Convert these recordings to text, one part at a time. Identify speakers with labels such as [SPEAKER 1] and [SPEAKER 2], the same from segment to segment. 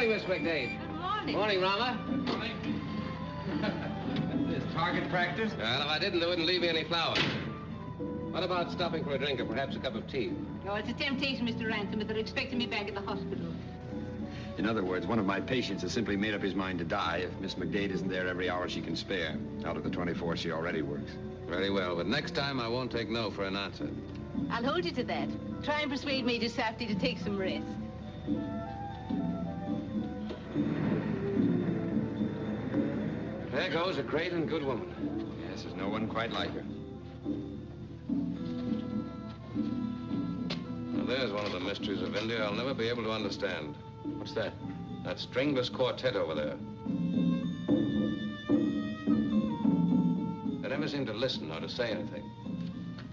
[SPEAKER 1] morning, Miss McDade.
[SPEAKER 2] Good morning.
[SPEAKER 1] Morning, Rama.
[SPEAKER 3] Good morning. This target practice?
[SPEAKER 1] Well, if I didn't, they wouldn't leave me any flowers. What about stopping for a drink or perhaps a cup of tea?
[SPEAKER 2] Oh, it's a temptation, Mr. Ransom, but they're expecting me back at the hospital.
[SPEAKER 4] In other words, one of my patients has simply made up his mind to die if Miss McDade isn't there every hour she can spare, out of the 24 she already works.
[SPEAKER 1] Very well, but next time I won't take no for an answer.
[SPEAKER 2] I'll hold you to that. Try and persuade Major Safti to take some rest.
[SPEAKER 1] There goes a great and good woman.
[SPEAKER 4] Yes, there's no one quite like her.
[SPEAKER 1] Now, there's one of the mysteries of India I'll never be able to understand.
[SPEAKER 4] What's that?
[SPEAKER 1] That stringless quartet over there. They never seem to listen or to say anything.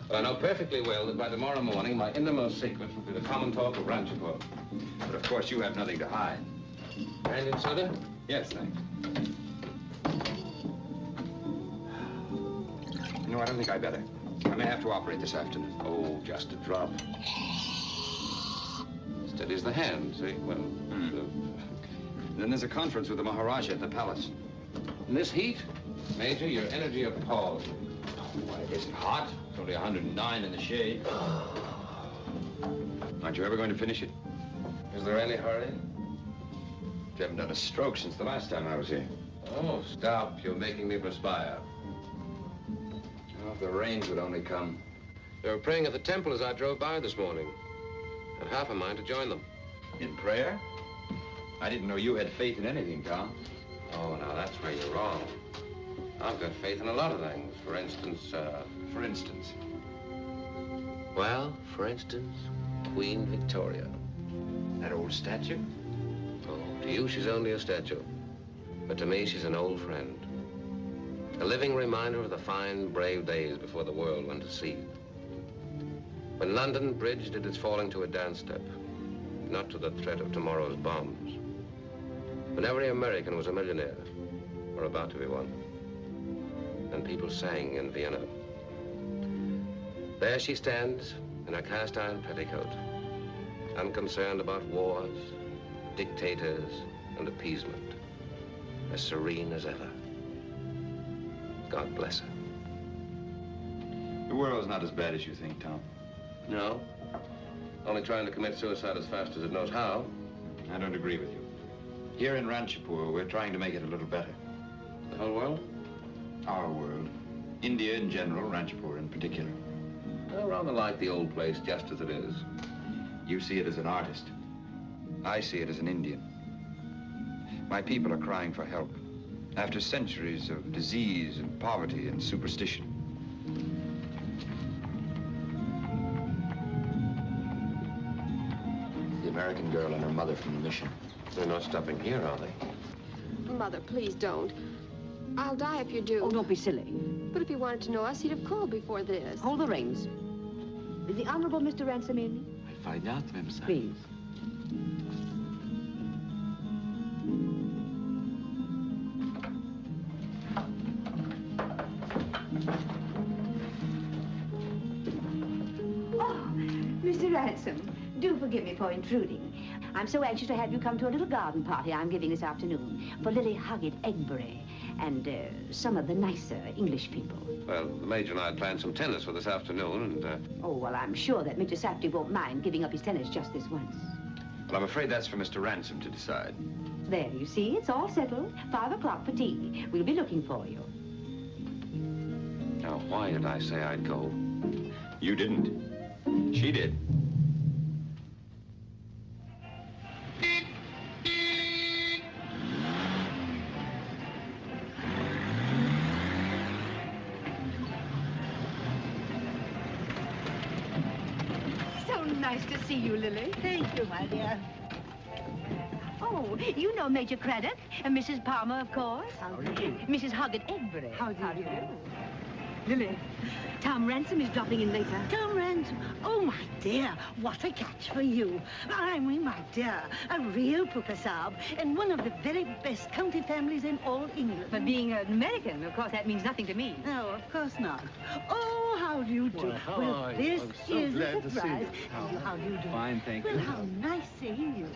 [SPEAKER 1] But I know perfectly well that by tomorrow morning, my innermost secret will be the common talk of Ranchipur.
[SPEAKER 4] But of course, you have nothing to hide.
[SPEAKER 1] Brandy and soda?
[SPEAKER 4] Yes, thanks. No, I don't think I better. I may have to operate this afternoon.
[SPEAKER 1] Oh, just a drop. Steadies the hand, see? Well,
[SPEAKER 4] Then there's a conference with the Maharaja at the palace.
[SPEAKER 1] in this heat, Major, your energy appalls.
[SPEAKER 4] Why, it isn't hot. It's only 109 in the shade. Aren't you ever going to finish it?
[SPEAKER 1] Is there any hurry?
[SPEAKER 4] You haven't done a stroke since the last time I was here.
[SPEAKER 1] Oh, stop. You're making me perspire.
[SPEAKER 4] Oh, if the rains would only come.
[SPEAKER 1] They were praying at the temple as I drove by this morning. Had half a mind to join them.
[SPEAKER 4] In prayer? I didn't know you had faith in anything, Tom.
[SPEAKER 1] Oh, now that's where you're wrong. I've got faith in a lot of things. For instance,
[SPEAKER 4] For instance?
[SPEAKER 1] Well, for instance, Queen Victoria.
[SPEAKER 4] That old statue?
[SPEAKER 1] Oh, to you, she's only a statue. But to me, she's an old friend. A living reminder of the fine, brave days before the world went to seed. When London Bridge did its falling to a dance step, not to the threat of tomorrow's bombs. When every American was a millionaire, or about to be one. And people sang in Vienna. There she stands in her cast-iron petticoat, unconcerned about wars, dictators, and appeasement, as serene as ever. God bless her.
[SPEAKER 4] The world's not as bad as you think, Tom.
[SPEAKER 1] No? Only trying to commit suicide as fast as it knows how.
[SPEAKER 4] I don't agree with you. Here in Ranchipur, we're trying to make it a little better.
[SPEAKER 1] The whole world?
[SPEAKER 4] Our world. India in general, Ranchipur in particular.
[SPEAKER 1] I rather like the old place just as it is.
[SPEAKER 4] You see it as an artist. I see it as an Indian. My people are crying for help. After centuries of disease and poverty and superstition. The American girl and her mother from the mission.
[SPEAKER 1] They're not stopping here, are they?
[SPEAKER 5] Mother, please don't. I'll die if you do.
[SPEAKER 6] Oh, don't be silly.
[SPEAKER 5] But if he wanted to know us, he'd have called before this.
[SPEAKER 6] Hold the reins. Is the Honorable Mr. Ransom in?
[SPEAKER 3] I'll find out, Ma'am.
[SPEAKER 6] Please. Oh, Mr. Ransom, do forgive me for intruding. I'm so anxious to have you come to a little garden party I'm giving this afternoon for Lily Egbury and some of the nicer English people.
[SPEAKER 1] Well, the Major and I had planned some tennis for this afternoon, and,
[SPEAKER 6] Oh, well, I'm sure that Mr. Safti won't mind giving up his tennis just this once.
[SPEAKER 4] Well, I'm afraid that's for Mr. Ransom to decide.
[SPEAKER 6] There, you see, it's all settled. 5 o'clock for tea. We'll be looking for you.
[SPEAKER 1] Now, why did I say I'd go?
[SPEAKER 4] You didn't. She did.
[SPEAKER 6] Nice to see you, Lily.
[SPEAKER 7] Thank you, my dear.
[SPEAKER 6] Oh, you know Major Craddock and Mrs. Palmer, of course.
[SPEAKER 7] How do you do?
[SPEAKER 6] Mrs. Egbury.
[SPEAKER 7] How do you do? Lily,
[SPEAKER 6] Tom Ransom is dropping in later.
[SPEAKER 7] Tom Ransom. Oh, my dear, what a catch for you. I mean, my dear, a real Puka Saab and one of the very best county families in all England.
[SPEAKER 6] But being an American, of course, that means nothing to me.
[SPEAKER 7] No, of course not. Oh, how do you do?
[SPEAKER 3] Well, how are you?
[SPEAKER 7] This
[SPEAKER 3] I'm so
[SPEAKER 7] is
[SPEAKER 3] glad
[SPEAKER 7] a
[SPEAKER 3] to see
[SPEAKER 7] surprise.
[SPEAKER 3] you.
[SPEAKER 7] How do you do?
[SPEAKER 3] Fine, thank
[SPEAKER 7] well,
[SPEAKER 3] you.
[SPEAKER 7] How nice seeing you.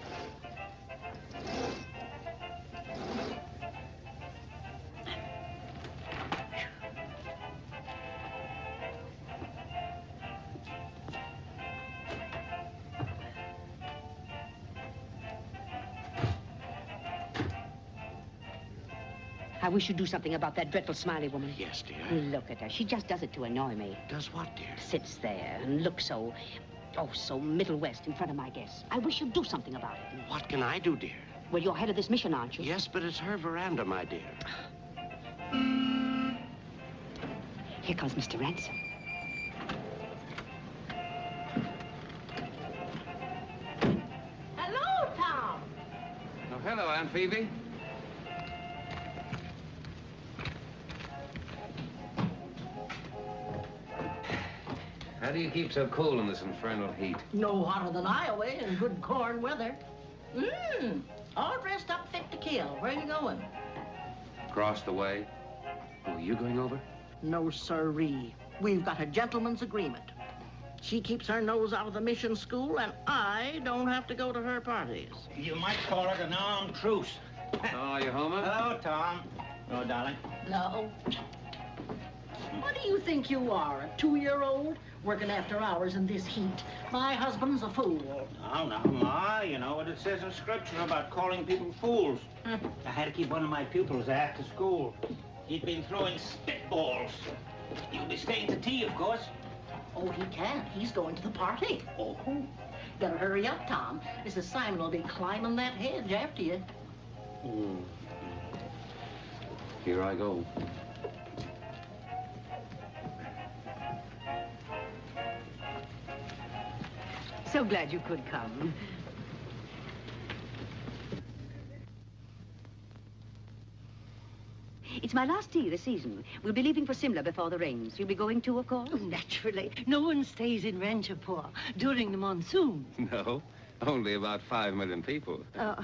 [SPEAKER 6] I wish you'd do something about that dreadful Smiley woman.
[SPEAKER 8] Yes, dear.
[SPEAKER 6] Look at her. She just does it to annoy me.
[SPEAKER 8] Does what, dear?
[SPEAKER 6] Sits there and looks so, so Middle West in front of my guests. I wish you'd do something about it.
[SPEAKER 8] What can I do, dear?
[SPEAKER 6] Well, you're head of this mission, aren't you?
[SPEAKER 8] Yes, but it's her veranda, my dear.
[SPEAKER 6] Here comes Mr. Ransom.
[SPEAKER 2] Hello, Tom.
[SPEAKER 1] Oh, hello, Aunt Phoebe. How do you keep so cool in this infernal heat?
[SPEAKER 9] No hotter than Iowa in good corn weather. All dressed up fit to kill. Where are you going?
[SPEAKER 1] Across the way. Oh, are you going over?
[SPEAKER 9] No, sirree. We've got a gentleman's agreement. She keeps her nose out of the mission school, and I don't have to go to her parties.
[SPEAKER 10] You might call it an armed truce.
[SPEAKER 1] Oh, are you Homer?
[SPEAKER 10] Hello, Tom. Hello, darling.
[SPEAKER 9] No. What do you think you are, a 2-year-old? Working after hours in this heat. My husband's a fool.
[SPEAKER 10] Now, Ma, you know what it says in Scripture about calling people fools. I had to keep one of my pupils after school. He'd been throwing spitballs. You'll be staying to tea, of course.
[SPEAKER 9] Oh, he can't. He's going to the party. Oh. Better hurry up, Tom. Mrs. Simon will be climbing that hedge after you.
[SPEAKER 1] Here I go.
[SPEAKER 2] So glad you could come.
[SPEAKER 6] It's my last tea this season. We'll be leaving for Simla before the rains. You'll be going too, of course?
[SPEAKER 7] Oh, naturally. No one stays in Ranchapur during the monsoon.
[SPEAKER 1] No, only about 5 million people.
[SPEAKER 7] Oh,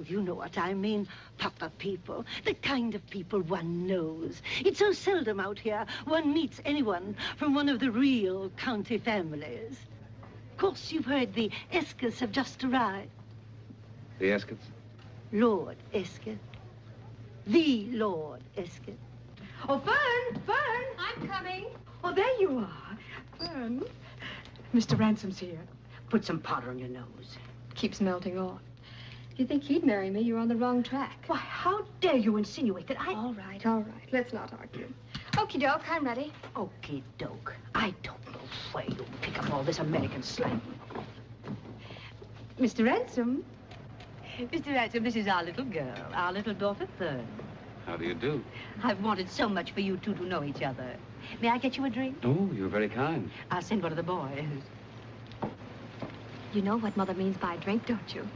[SPEAKER 7] you know what I mean. Proper people. The kind of people one knows. It's so seldom out here one meets anyone from one of the real county families. Of course, you've heard the Eskeths have just arrived.
[SPEAKER 1] The Eskeths?
[SPEAKER 7] Lord Esketh. The Lord Esketh.
[SPEAKER 5] Oh, Fern! Fern! I'm coming. Oh, there you are. Fern. Mr. Ransom's here.
[SPEAKER 6] Put some powder on your nose.
[SPEAKER 5] Keeps melting off. If you think he'd marry me, you're on the wrong track.
[SPEAKER 6] Why, how dare you insinuate that I...
[SPEAKER 5] All right, all right. Let's not argue. Okie doke, I'm ready.
[SPEAKER 6] Okie doke. I don't know where you pick up all this American slang.
[SPEAKER 5] Mr. Ransom.
[SPEAKER 2] Mr. Ransom, this is our little girl, our little daughter, Fern.
[SPEAKER 1] How do you do?
[SPEAKER 2] I've wanted so much for you two to know each other. May I get you a drink?
[SPEAKER 1] Oh, you're very kind.
[SPEAKER 2] I'll send one of the boys.
[SPEAKER 5] You know what Mother means by drink, don't you?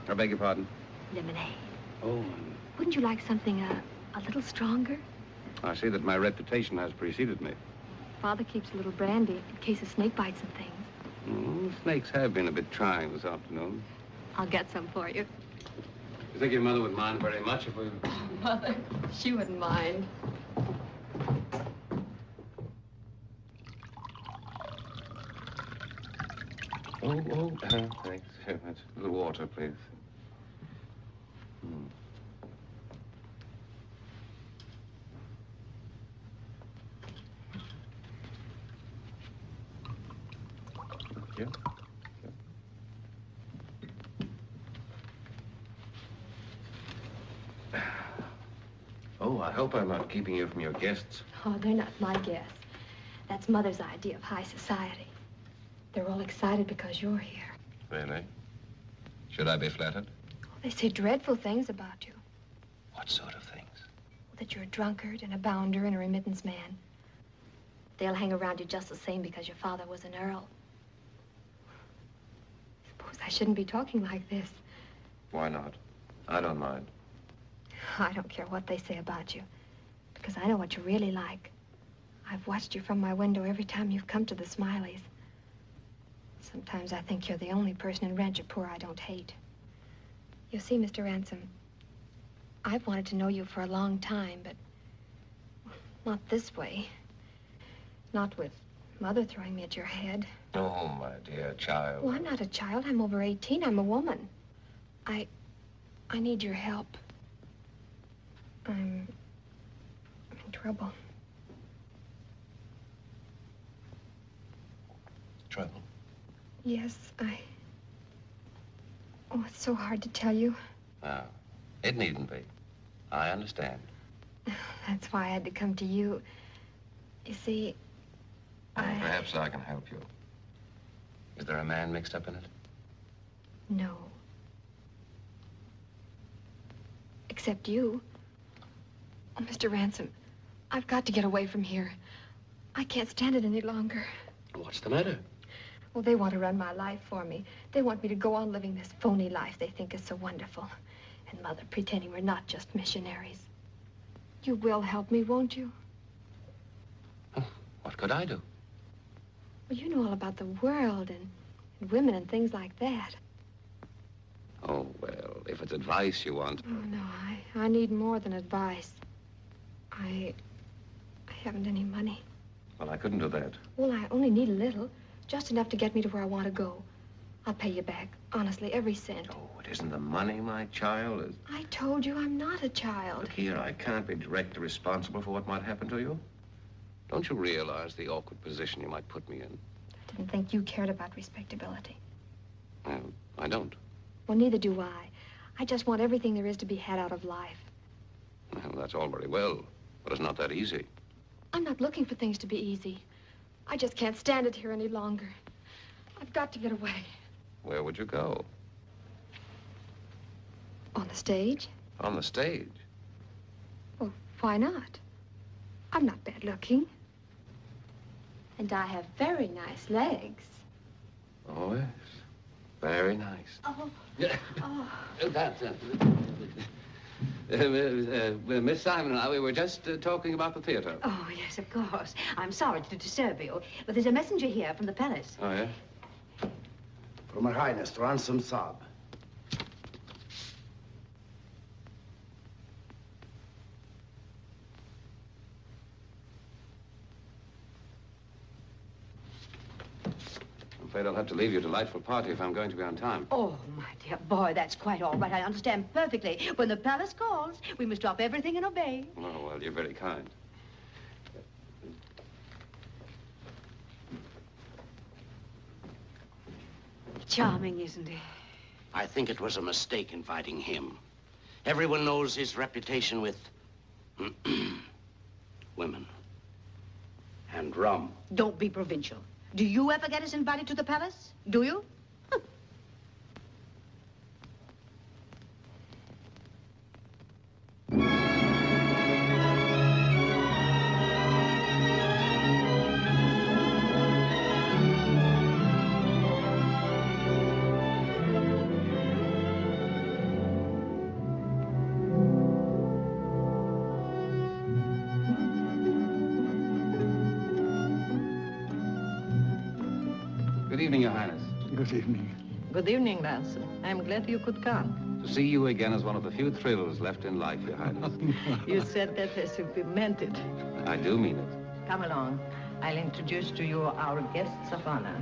[SPEAKER 1] I beg your pardon?
[SPEAKER 5] Lemonade.
[SPEAKER 1] Oh,
[SPEAKER 5] Wouldn't you like something a little stronger?
[SPEAKER 1] I see that my reputation has preceded me.
[SPEAKER 5] Father keeps a little brandy in case of snake bites and things.
[SPEAKER 1] Snakes have been a bit trying this afternoon.
[SPEAKER 5] I'll get some for you.
[SPEAKER 1] You think your mother would mind very much if we...
[SPEAKER 5] Mother, she wouldn't mind.
[SPEAKER 1] Thanks very much. A little water, please. Thank you. Oh, I hope I'm not keeping you from your guests.
[SPEAKER 5] Oh, they're not my guests. That's Mother's idea of high society. They're all excited because you're here.
[SPEAKER 1] Really? Should I be flattered?
[SPEAKER 5] They say dreadful things about you.
[SPEAKER 1] What sort of things?
[SPEAKER 5] That you're a drunkard and a bounder and a remittance man. They'll hang around you just the same because your father was an earl. Suppose I shouldn't be talking like this.
[SPEAKER 1] Why not? I don't mind.
[SPEAKER 5] I don't care what they say about you, because I know what you're really like. I've watched you from my window every time you've come to the Smileys. Sometimes I think you're the only person in Ranchapur I don't hate. You see, Mr. Ransom, I've wanted to know you for a long time, but not this way. Not with Mother throwing me at your head.
[SPEAKER 1] Oh, my dear child.
[SPEAKER 5] Well, I'm not a child. I'm over 18. I'm a woman. I need your help. I'm in trouble.
[SPEAKER 1] Trouble?
[SPEAKER 5] Yes, Oh, it's so hard to tell you.
[SPEAKER 1] No, it needn't be. I understand.
[SPEAKER 5] That's why I had to come to you. You see,
[SPEAKER 4] Perhaps I can help you.
[SPEAKER 1] Is there a man mixed up in it?
[SPEAKER 5] No. Except you. Oh, Mr. Ransom, I've got to get away from here. I can't stand it any longer.
[SPEAKER 1] What's the matter?
[SPEAKER 5] Well, they want to run my life for me. They want me to go on living this phony life they think is so wonderful. And Mother pretending we're not just missionaries. You will help me, won't you?
[SPEAKER 1] What could I do?
[SPEAKER 5] Well, you know all about the world and women and things like that.
[SPEAKER 1] Oh, well, if it's advice you want.
[SPEAKER 5] Oh, no, I need more than advice. I haven't any money.
[SPEAKER 1] Well, I couldn't do that.
[SPEAKER 5] Well, I only need a little. Just enough to get me to where I want to go. I'll pay you back, honestly, every cent.
[SPEAKER 1] Oh, it isn't the money, my child.
[SPEAKER 5] I told you I'm not a child.
[SPEAKER 1] Look here, I can't be directly responsible for what might happen to you. Don't you realize the awkward position you might put me in?
[SPEAKER 5] I didn't think you cared about respectability.
[SPEAKER 1] Well, I don't.
[SPEAKER 5] Well, neither do I. I just want everything there is to be had out of life.
[SPEAKER 1] Well, that's all very well, but it's not that easy.
[SPEAKER 5] I'm not looking for things to be easy. I just can't stand it here any longer. I've got to get away.
[SPEAKER 1] Where would you go?
[SPEAKER 5] On the stage?
[SPEAKER 1] On the stage?
[SPEAKER 5] Well, why not? I'm not bad looking. And I have very nice legs.
[SPEAKER 1] Oh, yes. Very nice.
[SPEAKER 5] Oh.
[SPEAKER 1] Miss Simon and I, we were just talking about the theater.
[SPEAKER 6] Oh, yes, of course. I'm sorry to disturb you, but there's a messenger here from the palace.
[SPEAKER 1] Oh, yeah?
[SPEAKER 11] From Her Highness, Ransom Saab.
[SPEAKER 1] I'm afraid I'll have to leave your delightful party if I'm going to be on time.
[SPEAKER 6] Oh, my dear boy, that's quite all right. I understand perfectly. When the palace calls, we must drop everything and obey.
[SPEAKER 1] Oh, well, you're very kind.
[SPEAKER 6] Charming, isn't he?
[SPEAKER 8] I think it was a mistake inviting him. Everyone knows his reputation with women and rum.
[SPEAKER 6] Don't be provincial. Do you ever get us invited to the palace? Do you?
[SPEAKER 1] Good evening, Your Highness.
[SPEAKER 12] Good evening.
[SPEAKER 13] Good evening, Ransom. I'm glad you could come.
[SPEAKER 1] To see you again is one of the few thrills left in life, Your Highness.
[SPEAKER 13] You said that as if you meant it.
[SPEAKER 1] I do mean it.
[SPEAKER 13] Come along. I'll introduce to you our guests of honor.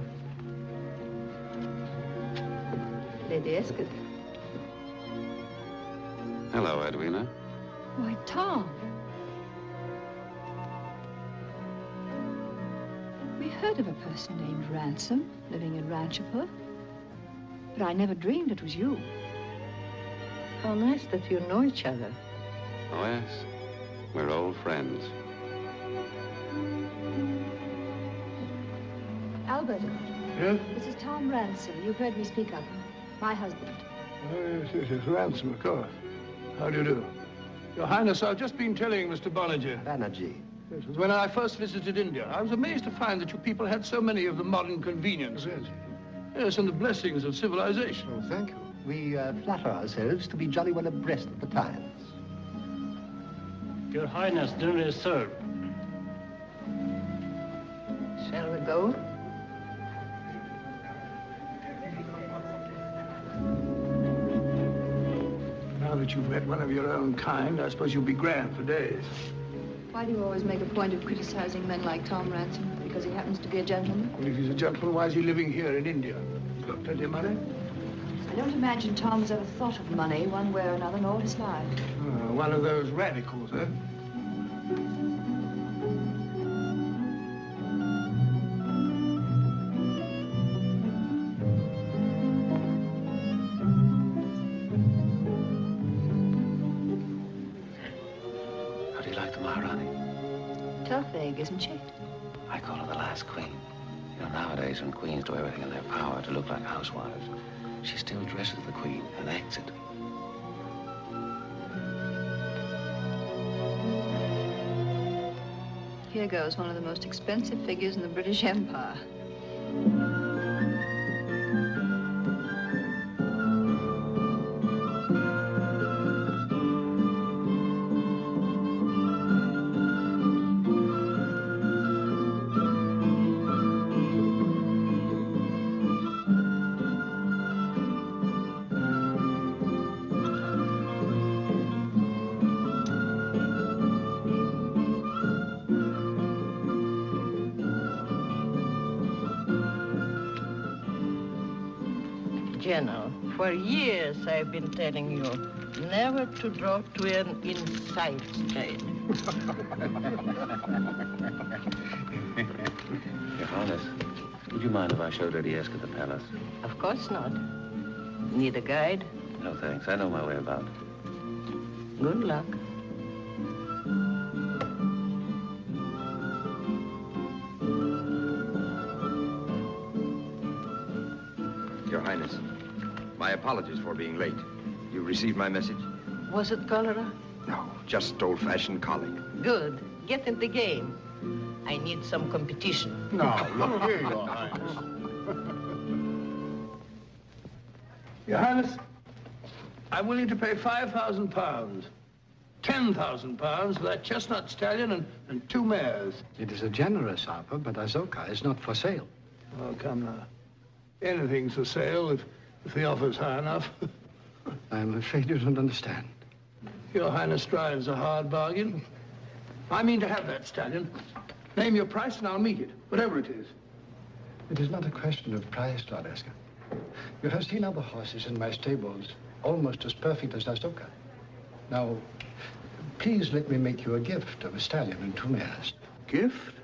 [SPEAKER 13] Lady Esketh.
[SPEAKER 1] Hello, Edwina.
[SPEAKER 5] Why, Tom.
[SPEAKER 14] We heard of a person named Ransom living in Ranchipur, but I never dreamed it was you.
[SPEAKER 13] How nice that you know each other.
[SPEAKER 1] Oh, yes. We're old friends.
[SPEAKER 5] Albert.
[SPEAKER 12] Yes?
[SPEAKER 5] This is Tom Ransom. You've heard me speak of him. My husband.
[SPEAKER 12] Oh, yes, yes, Ransom, of course. How do you do? Your Highness, I've just been telling Mr. Banerjee.
[SPEAKER 11] Banerjee.
[SPEAKER 12] Yes, it was when I first visited India. I was amazed to find that you people had so many of the modern conveniences. Yes, and the blessings of civilization.
[SPEAKER 11] Oh, thank you. We flatter ourselves to be jolly well abreast of the times.
[SPEAKER 15] Your Highness, dinner is served.
[SPEAKER 13] Shall we go?
[SPEAKER 12] Now that you've met one of your own kind, I suppose you'll be grand for days.
[SPEAKER 14] Why do you always make a point of criticizing men like Tom Ransom? Because he happens to be a gentleman?
[SPEAKER 12] Well, if he's a gentleman, why is he living here in India? He's got plenty of money.
[SPEAKER 14] I don't imagine Tom has ever thought of money one way or another in all his life.
[SPEAKER 12] One of those radicals, eh?
[SPEAKER 1] How do you like the Maharaja?
[SPEAKER 14] vague, isn't she?
[SPEAKER 1] I call her the last queen. You know, nowadays when queens do everything in their power to look like housewives, she still dresses the queen and acts it.
[SPEAKER 14] Here goes one of the most expensive figures in the British Empire.
[SPEAKER 9] General, for years I've been telling you never to draw to an inside trade.
[SPEAKER 1] Your Highness, would you mind if I showed Lady Esketh the palace?
[SPEAKER 9] Of course not. Need a guide?
[SPEAKER 1] No, thanks. I know my way about.
[SPEAKER 9] Good luck.
[SPEAKER 4] Your Highness, my apologies for being late. You received my message?
[SPEAKER 9] Was it cholera?
[SPEAKER 4] No, just old-fashioned colic.
[SPEAKER 9] Good. Get in the game. I need some competition.
[SPEAKER 12] Now, look here, Your Highness. Your Highness, I'm willing to pay £5,000, £10,000 for that chestnut stallion and 2 mares.
[SPEAKER 11] It is a generous offer, but Azoka is not for sale.
[SPEAKER 12] Oh, come now. Anything's for sale if the offer's high enough.
[SPEAKER 11] I'm afraid you don't understand.
[SPEAKER 12] Your Highness strives a hard bargain. I mean to have that stallion. Name your price and I'll meet it, whatever it is.
[SPEAKER 11] It is not a question of price, Lord Esketh. You have seen other horses in my stables, almost as perfect as Azoka. Now, please let me make you a gift of a stallion and 2 mares.
[SPEAKER 12] Gift?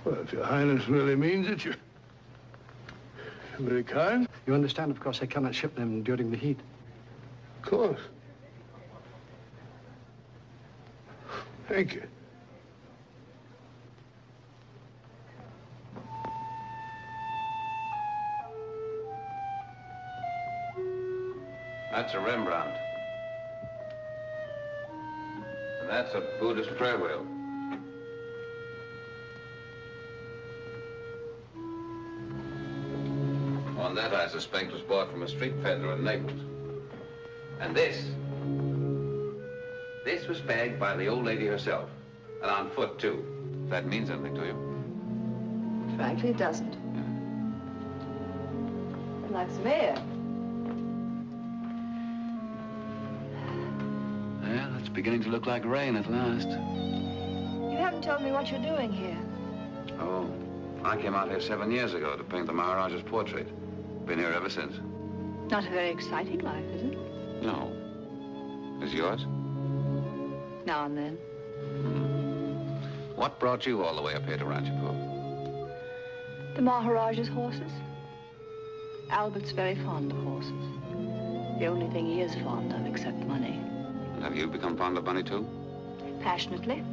[SPEAKER 12] Well, if Your Highness really means it, you're very kind.
[SPEAKER 11] You understand, of course, I cannot ship them during the heat.
[SPEAKER 12] Of course. Thank you.
[SPEAKER 1] That's a Rembrandt. And that's a Buddhist prayer wheel. On that, I suspect, was bought from a street peddler in Naples. And this was bagged by the old lady herself. And on foot, too. If that means anything to you.
[SPEAKER 14] Frankly, it doesn't. Like some air.
[SPEAKER 1] Well, it's beginning to look like rain at last.
[SPEAKER 14] You haven't told me what you're doing here.
[SPEAKER 1] Oh, I came out here 7 years ago to paint the Maharaja's portrait. Been here ever since.
[SPEAKER 14] Not a very exciting life, is it?
[SPEAKER 1] No. Is yours?
[SPEAKER 14] Now and then.
[SPEAKER 1] What brought you all the way up here to Ranchipur?
[SPEAKER 14] The Maharaja's horses. Albert's very fond of horses. The only thing he is fond of, except money.
[SPEAKER 1] And have you become fond of money, too?
[SPEAKER 14] Passionately.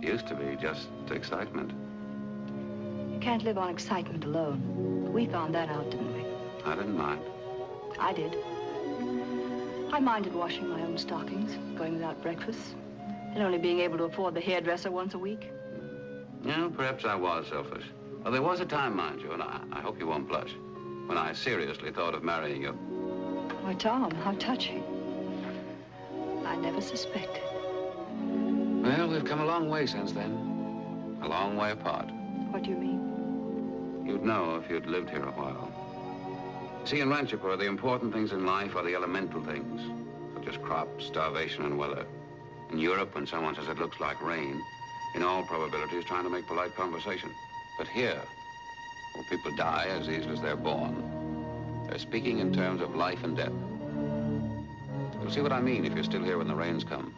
[SPEAKER 1] Used to be just excitement.
[SPEAKER 14] You can't live on excitement alone. We found that out, didn't we?
[SPEAKER 1] I didn't mind.
[SPEAKER 14] I did. I minded washing my own stockings, going without breakfast, and only being able to afford the hairdresser once a week.
[SPEAKER 1] Yeah, perhaps I was selfish. Well, there was a time, mind you, and I hope you won't blush, when I seriously thought of marrying you.
[SPEAKER 14] Why, Tom, how touching. I never suspected.
[SPEAKER 1] Well, we've come a long way since then. A long way apart.
[SPEAKER 14] What do you mean?
[SPEAKER 1] You'd know if you'd lived here a while. See, in Ranchipur, the important things in life are the elemental things, such as crops, starvation, and weather. In Europe, when someone says it looks like rain, in all probability is trying to make polite conversation. But here, where people die as easily as they're born, they're speaking in terms of life and death. You'll see what I mean if you're still here when the rains come.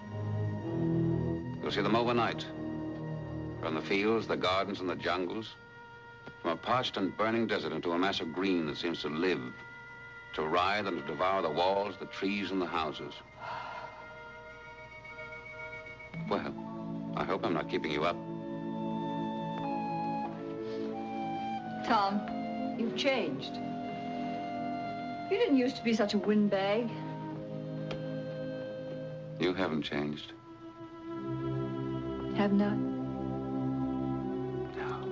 [SPEAKER 1] You'll see them overnight. From the fields, the gardens, and the jungles. From a parched and burning desert into a mass of green that seems to live, to writhe and to devour the walls, the trees, and the houses. Well, I hope I'm not keeping you up.
[SPEAKER 14] Tom, you've changed. You didn't used to be such a windbag.
[SPEAKER 1] You haven't changed.
[SPEAKER 14] Haven't I?
[SPEAKER 1] No.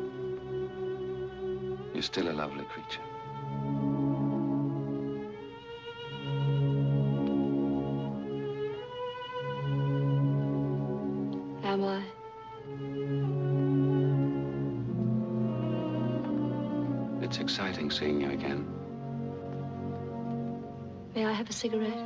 [SPEAKER 1] You're still a lovely creature.
[SPEAKER 14] Am I?
[SPEAKER 1] It's exciting seeing you again.
[SPEAKER 14] May I have a cigarette?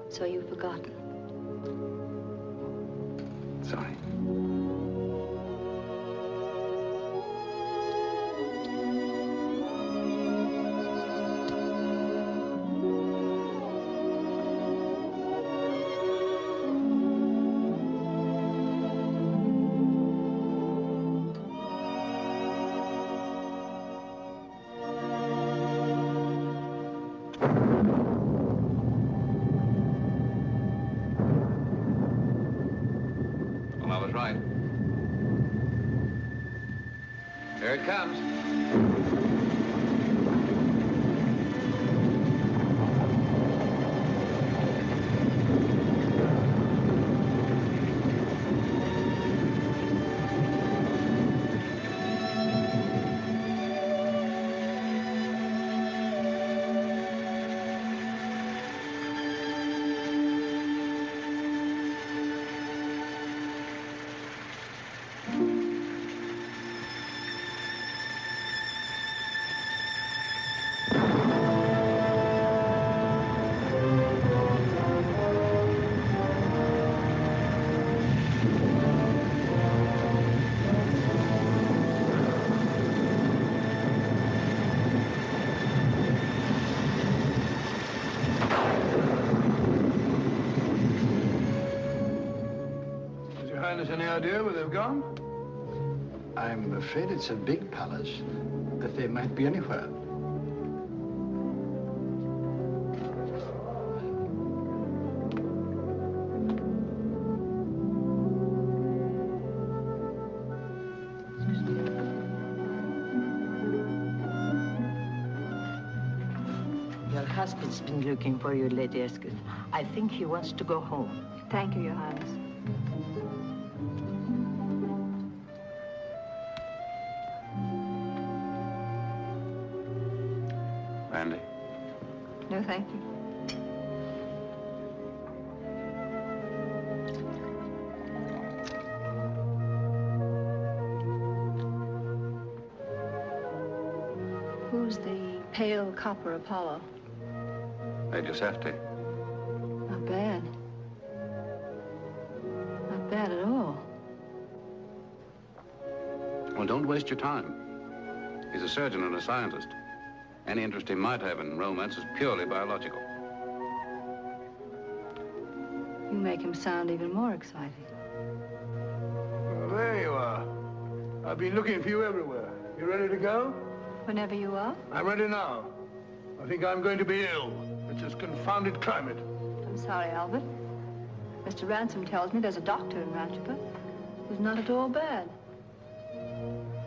[SPEAKER 14] So you've forgotten.
[SPEAKER 1] Sorry. Right. Here it comes.
[SPEAKER 12] Any idea where they've gone?
[SPEAKER 11] I'm afraid it's a big palace, but they might be anywhere.
[SPEAKER 13] Your husband's been looking for you, Lady Esketh. I think he wants to go home.
[SPEAKER 5] Thank you, Your Highness.
[SPEAKER 1] Randy?
[SPEAKER 5] No, thank you. Who's the pale copper Apollo?
[SPEAKER 1] Major Safti.
[SPEAKER 5] Not bad. Not bad at all.
[SPEAKER 1] Well, don't waste your time. He's a surgeon and a scientist. Any interest he might have in romance is purely biological.
[SPEAKER 5] You make him sound even more exciting.
[SPEAKER 12] Well, there you are. I've been looking for you everywhere. You ready to go?
[SPEAKER 5] Whenever you are.
[SPEAKER 12] I'm ready now. I think I'm going to be ill. It's this confounded climate.
[SPEAKER 5] I'm sorry, Albert. Mr. Ransom tells me there's a doctor in Ranchapa who's not at all bad.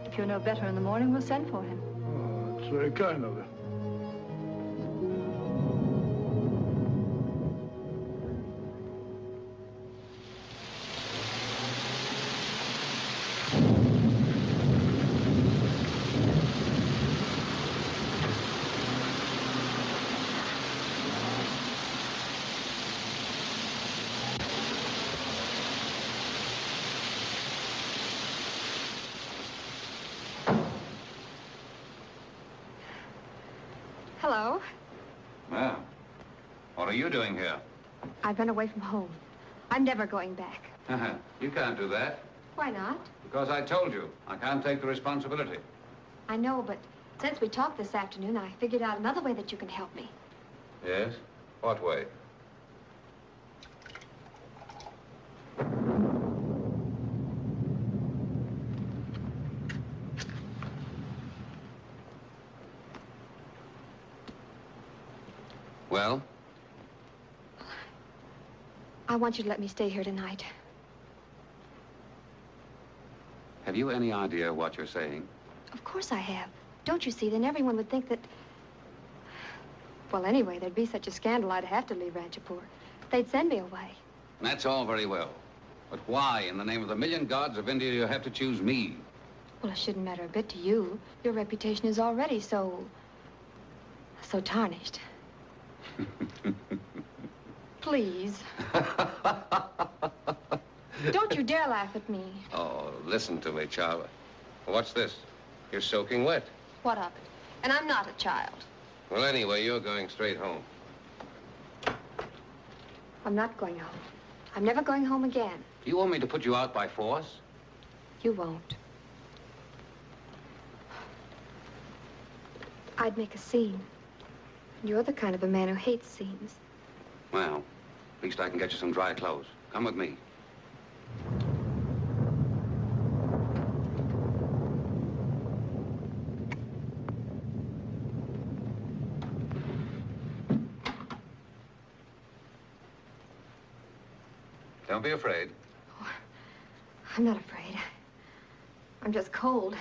[SPEAKER 5] If you're no better in the morning, we'll send for him.
[SPEAKER 12] Oh, it's very kind of you.
[SPEAKER 5] Hello.
[SPEAKER 1] Well, what are you doing here?
[SPEAKER 5] I've run away from home. I'm never going back.
[SPEAKER 1] You can't do that.
[SPEAKER 5] Why not?
[SPEAKER 1] Because I told you, I can't take the responsibility.
[SPEAKER 5] I know, but since we talked this afternoon, I figured out another way that you can help me.
[SPEAKER 1] Yes? What way? Well?
[SPEAKER 5] I want you to let me stay here tonight.
[SPEAKER 1] Have you any idea what you're saying?
[SPEAKER 5] Of course I have. Don't you see? Then everyone would think that... Well, anyway, there'd be such a scandal I'd have to leave Ranchapur. They'd send me away.
[SPEAKER 1] That's all very well. But why, in the name of the million gods of India, do you have to choose me?
[SPEAKER 5] Well, it shouldn't matter a bit to you. Your reputation is already so tarnished. Please. Don't you dare laugh at me.
[SPEAKER 1] Oh, listen to me, child. What's this? You're soaking wet.
[SPEAKER 5] What of it? And I'm not a child.
[SPEAKER 1] Well, anyway, you're going straight home.
[SPEAKER 5] I'm not going home. I'm never going home again.
[SPEAKER 1] You want me to put you out by force?
[SPEAKER 5] You won't. I'd make a scene. You're the kind of a man who hates scenes.
[SPEAKER 1] Well, at least I can get you some dry clothes. Come with me. Don't be afraid.
[SPEAKER 5] Oh, I'm not afraid. I'm just cold.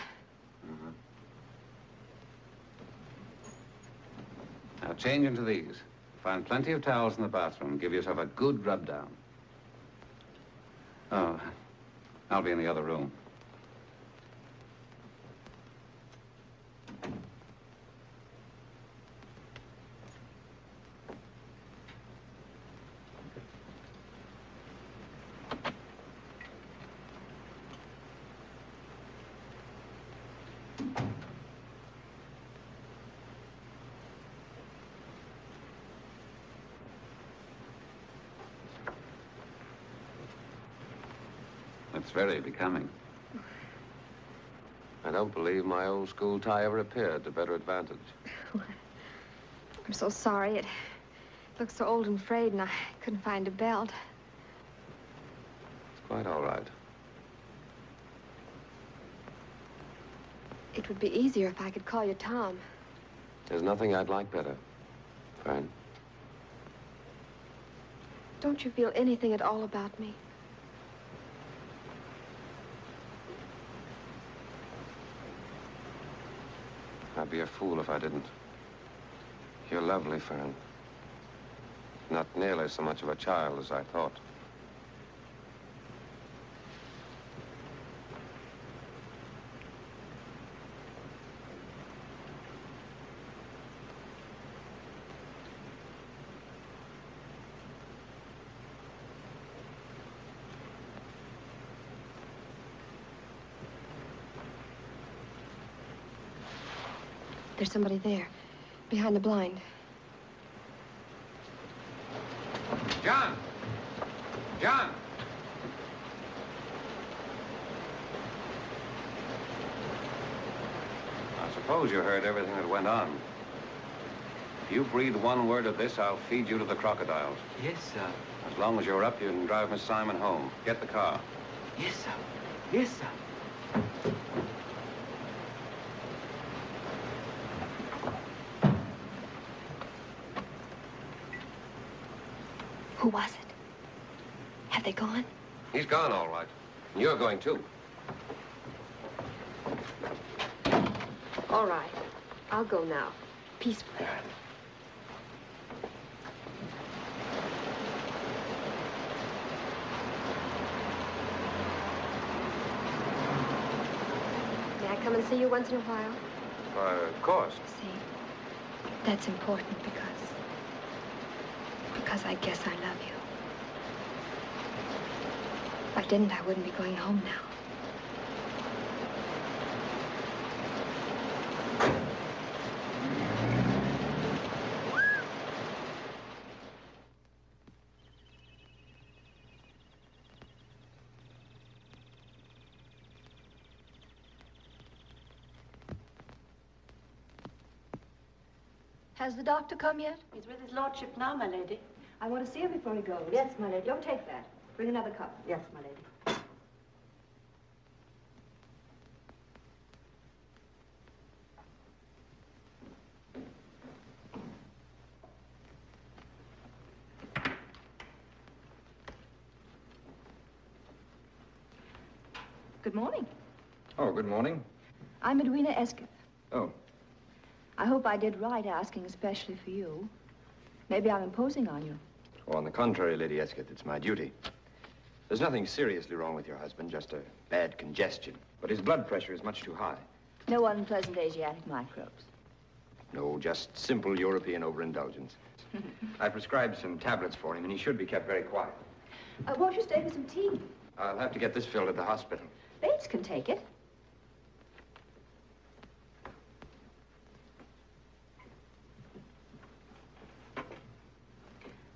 [SPEAKER 1] Now change into these. Find plenty of towels in the bathroom. Give yourself a good rub down. Oh, I'll be in the other room. It's very becoming. I don't believe my old school tie ever appeared to better advantage.
[SPEAKER 5] I'm so sorry. It looks so old and frayed, and I couldn't find a belt.
[SPEAKER 1] It's quite all right.
[SPEAKER 5] It would be easier if I could call you Tom.
[SPEAKER 1] There's nothing I'd like better, Fern.
[SPEAKER 5] Don't you feel anything at all about me?
[SPEAKER 1] I'd be a fool if I didn't. You're lovely, Fern. Not nearly so much of a child as I thought.
[SPEAKER 5] There's somebody there, behind the blind.
[SPEAKER 1] John! John! I suppose you heard everything that went on. If you breathe one word of this, I'll feed you to the crocodiles.
[SPEAKER 3] Yes, sir.
[SPEAKER 1] As long as you're up, you can drive Miss Simon home. Get the car.
[SPEAKER 3] Yes, sir. Yes, sir.
[SPEAKER 5] Who was it? Have they gone?
[SPEAKER 1] He's gone, all right. And you're going, too.
[SPEAKER 5] All right. I'll go now. Peacefully. May I come and see you once in a while?
[SPEAKER 1] Of course.
[SPEAKER 5] See, that's important because I guess I love you. If I didn't, I wouldn't be going home now.
[SPEAKER 14] Has the doctor come yet?
[SPEAKER 13] He's with his lordship now, my lady.
[SPEAKER 14] I want to see him before he goes.
[SPEAKER 13] Yes, my lady. Don't take that.
[SPEAKER 14] Bring another cup.
[SPEAKER 13] Yes, my lady.
[SPEAKER 14] Good morning.
[SPEAKER 4] Oh, good morning.
[SPEAKER 14] I'm Edwina Esketh.
[SPEAKER 4] Oh.
[SPEAKER 14] I hope I did right asking especially for you. Maybe I'm imposing on you.
[SPEAKER 4] Oh, on the contrary, Lady Esketh, it's my duty. There's nothing seriously wrong with your husband, just a bad congestion. But his blood pressure is much too high.
[SPEAKER 14] No unpleasant Asiatic microbes.
[SPEAKER 4] No, just simple European overindulgence. I prescribed some tablets for him, and he should be kept very quiet.
[SPEAKER 14] Won't you stay for some tea?
[SPEAKER 4] I'll have to get this filled at the hospital.
[SPEAKER 14] Bates can take it.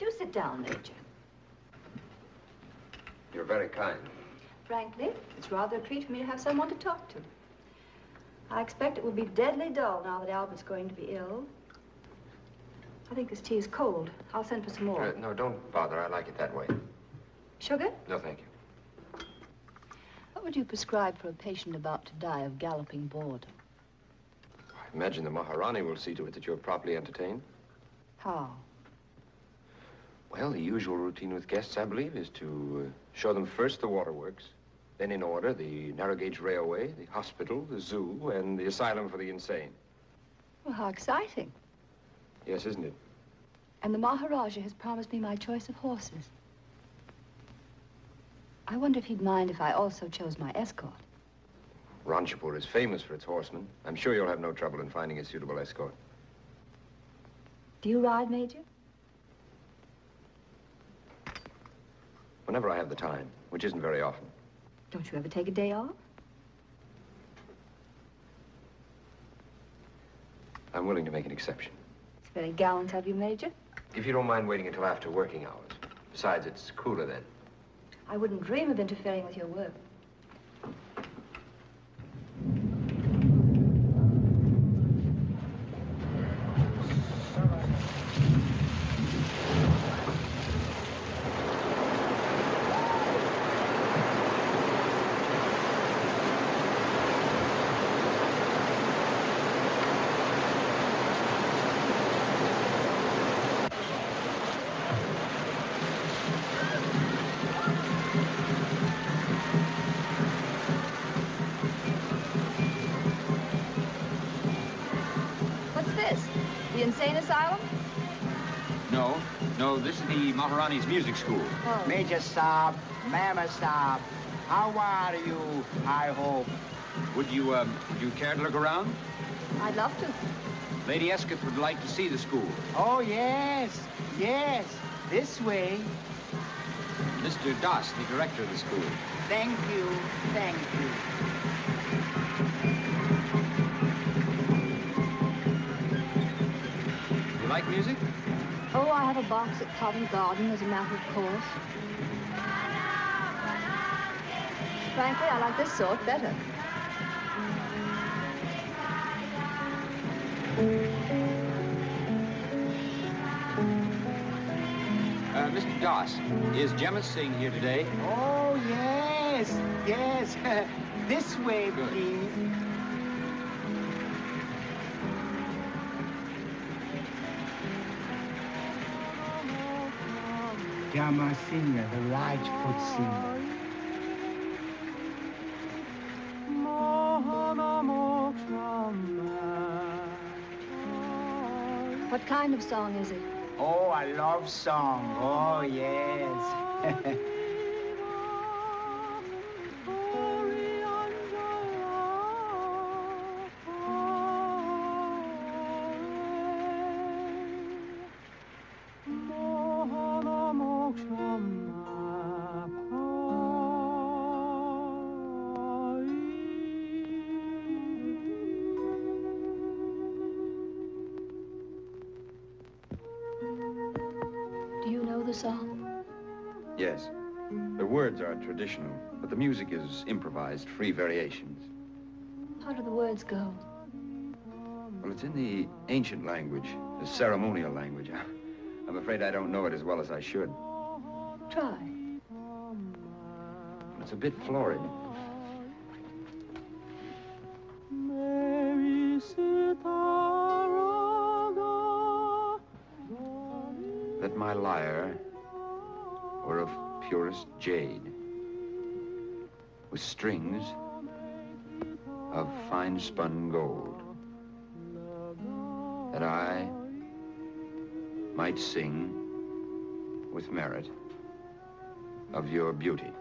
[SPEAKER 14] Do sit down, Major.
[SPEAKER 4] You're very kind.
[SPEAKER 14] Frankly, it's rather a treat for me to have someone to talk to. I expect it will be deadly dull now that Albert's going to be ill. I think this tea is cold. I'll send for some more.
[SPEAKER 4] No, don't bother. I like it that way.
[SPEAKER 14] Sugar?
[SPEAKER 4] No, thank you.
[SPEAKER 14] What would you prescribe for a patient about to die of galloping boredom?
[SPEAKER 4] I imagine the Maharani will see to it that you're properly entertained.
[SPEAKER 14] How?
[SPEAKER 4] Well, the usual routine with guests, I believe, is to show them first the waterworks, then in order, the narrow gauge railway, the hospital, the zoo, and the asylum for the insane.
[SPEAKER 14] Well, how exciting.
[SPEAKER 4] Yes, isn't it?
[SPEAKER 14] And the Maharaja has promised me my choice of horses. I wonder if he'd mind if I also chose my escort.
[SPEAKER 4] Ranchapur is famous for its horsemen. I'm sure you'll have no trouble in finding a suitable escort.
[SPEAKER 14] Do you ride, Major?
[SPEAKER 4] Whenever I have the time, which isn't very often.
[SPEAKER 14] Don't you ever take a day off?
[SPEAKER 4] I'm willing to make an exception.
[SPEAKER 14] It's very gallant of you, Major.
[SPEAKER 4] If you don't mind waiting until after working hours. Besides, it's cooler then.
[SPEAKER 14] I wouldn't dream of interfering with your work. Insane asylum?
[SPEAKER 4] No, this is the Maharani's music school.
[SPEAKER 14] Oh.
[SPEAKER 3] Major Saab, Mama Saab, how are you, I hope?
[SPEAKER 4] Would you care to look around?
[SPEAKER 14] I'd love to.
[SPEAKER 4] Lady Esketh would like to see the school.
[SPEAKER 3] Oh, yes, this way.
[SPEAKER 4] Mr. Das, the director of the school.
[SPEAKER 3] Thank you.
[SPEAKER 4] You like music?
[SPEAKER 14] Oh, I have a box at Covent Garden as a matter of course. Frankly, I like this sort better.
[SPEAKER 4] Mr. Das, is Gemma Singh here today?
[SPEAKER 3] Oh, yes. This way, please. Gemma Singer, the Rajput singer.
[SPEAKER 14] What kind of song is it?
[SPEAKER 3] Oh, a love song. Oh, yes.
[SPEAKER 14] Song?
[SPEAKER 4] Yes. The words are traditional, but the music is improvised, free variations.
[SPEAKER 14] How do the words go?
[SPEAKER 4] Well, it's in the ancient language, the ceremonial language. I'm afraid I don't know it as well as I should.
[SPEAKER 14] Try.
[SPEAKER 4] It's a bit florid. That my lyre were of purest jade, with strings of fine-spun gold, that I might sing with merit of your beauty.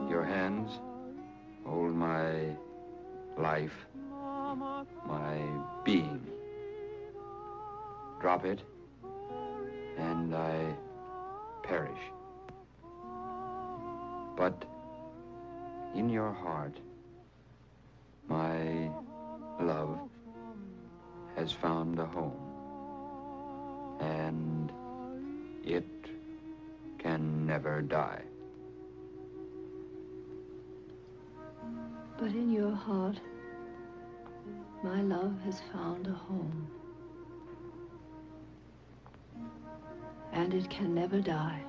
[SPEAKER 4] Your hands hold my life, my being. Drop it, and I perish. But in your heart, my love has found a home, and it can never die.
[SPEAKER 13] But in your heart, my love has found a home. And it can never die.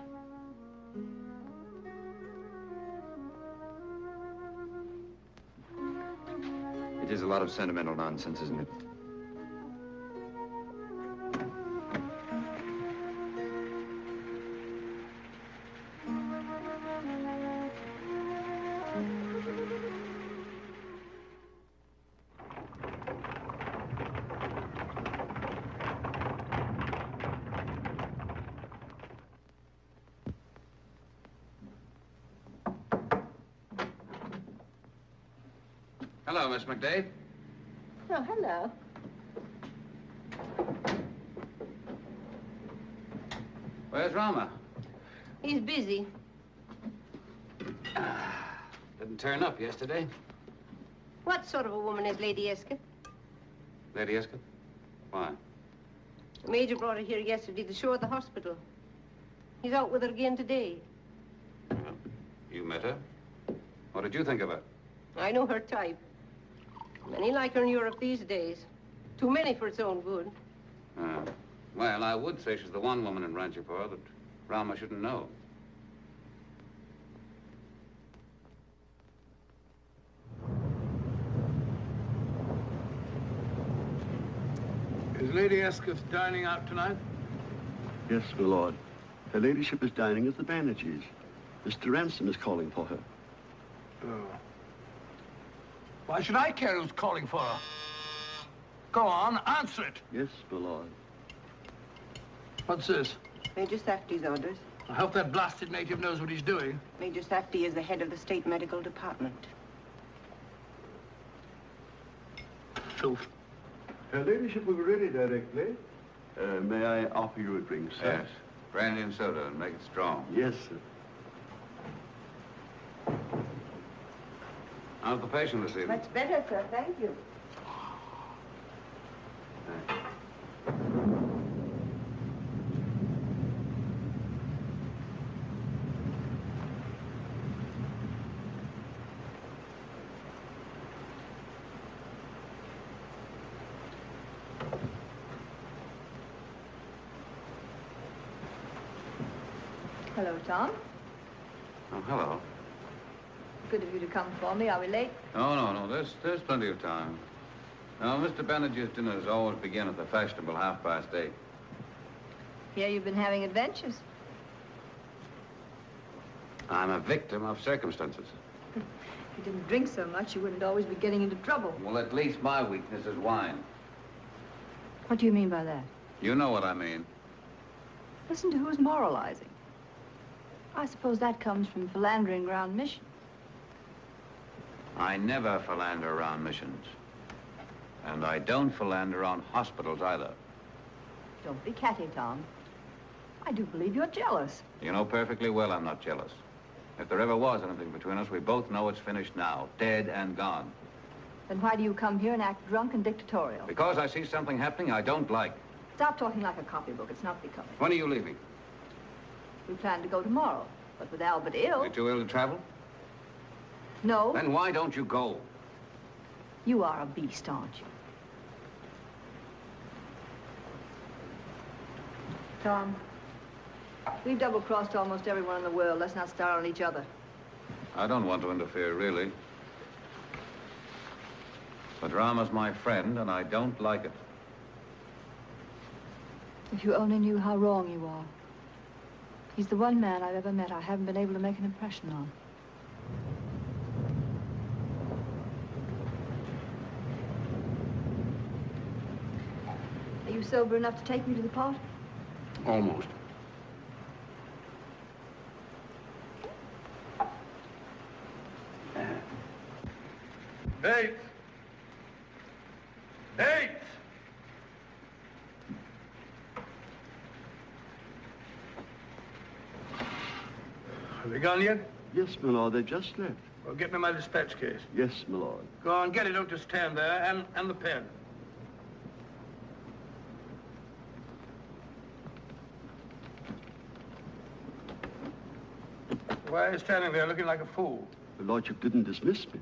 [SPEAKER 4] It is a lot of sentimental nonsense, isn't it?
[SPEAKER 1] Hello, Miss McDade.
[SPEAKER 2] Oh, hello.
[SPEAKER 1] Where's Rama?
[SPEAKER 2] He's busy.
[SPEAKER 1] Didn't turn up yesterday.
[SPEAKER 2] What sort of a woman is Lady Esketh?
[SPEAKER 1] Lady Esketh? Why?
[SPEAKER 2] The Major brought her here yesterday to show her the hospital. He's out with her again today.
[SPEAKER 1] Well, you met her. What did you think of her?
[SPEAKER 2] I know her type. Many like her in Europe these days. Too many for its own good.
[SPEAKER 1] Well, I would say she's the one woman in Ranchipur that Rama shouldn't know.
[SPEAKER 12] Is Lady Esketh dining out tonight?
[SPEAKER 15] Yes, my lord. Her ladyship is dining at the Banerjees. Mr. Ransom is calling for her.
[SPEAKER 12] Oh. Why should I care who's calling for her? Go on, answer it.
[SPEAKER 15] Yes, my lord.
[SPEAKER 12] What's this?
[SPEAKER 16] Major Safti's orders.
[SPEAKER 12] I hope that blasted native knows what he's doing.
[SPEAKER 16] Major Safti is the head of the state medical department.
[SPEAKER 12] Filth.
[SPEAKER 15] Her ladyship will be ready directly. May I offer you a drink, sir?
[SPEAKER 1] Yes. Brandy and soda, and make it strong.
[SPEAKER 15] Yes, sir.
[SPEAKER 1] How's the patient this evening?
[SPEAKER 16] Much better, sir. Thank you.
[SPEAKER 14] Hello, Tom.
[SPEAKER 1] Oh, hello.
[SPEAKER 14] Good of you to come for me. Are we late?
[SPEAKER 1] No. There's plenty of time. Now, Mr. Banerjee's dinners always begin at the fashionable 8:30.
[SPEAKER 14] Here you've been having adventures.
[SPEAKER 1] I'm a victim of circumstances.
[SPEAKER 14] If you didn't drink so much, you wouldn't always be getting into trouble.
[SPEAKER 1] Well, at least my weakness is wine.
[SPEAKER 14] What do you mean by that?
[SPEAKER 1] You know what I mean.
[SPEAKER 14] Listen to who's moralizing. I suppose that comes from philandering around missions.
[SPEAKER 1] I never philander around missions. And I don't philander on hospitals either.
[SPEAKER 14] Don't be catty, Tom. I do believe you're jealous.
[SPEAKER 1] You know perfectly well I'm not jealous. If there ever was anything between us, we both know it's finished now. Dead and gone.
[SPEAKER 14] Then why do you come here and act drunk and dictatorial?
[SPEAKER 1] Because I see something happening I don't like.
[SPEAKER 14] Stop talking like a copybook. It's not becoming.
[SPEAKER 1] When are you leaving?
[SPEAKER 14] We plan to go tomorrow. But with Albert ill...
[SPEAKER 1] You're too ill to travel?
[SPEAKER 14] No.
[SPEAKER 1] Then why don't you go?
[SPEAKER 14] You are a beast, aren't you? Tom, we've double-crossed almost everyone in the world. Let's not star on each other.
[SPEAKER 1] I don't want to interfere, really. But Rama's my friend, and I don't like it.
[SPEAKER 14] If you only knew how wrong you are. He's the one man I've ever met I haven't been able to make an impression on. Are you sober enough to take me to the party?
[SPEAKER 8] Almost.
[SPEAKER 12] Eight. Eight. Have they gone yet?
[SPEAKER 15] Yes, my lord, they've just left.
[SPEAKER 12] Well, get me my dispatch case.
[SPEAKER 15] Yes, my lord.
[SPEAKER 12] Go on, get it. Don't just stand there. And the pen. Why are you standing there looking like a fool?
[SPEAKER 15] The lordship didn't dismiss me.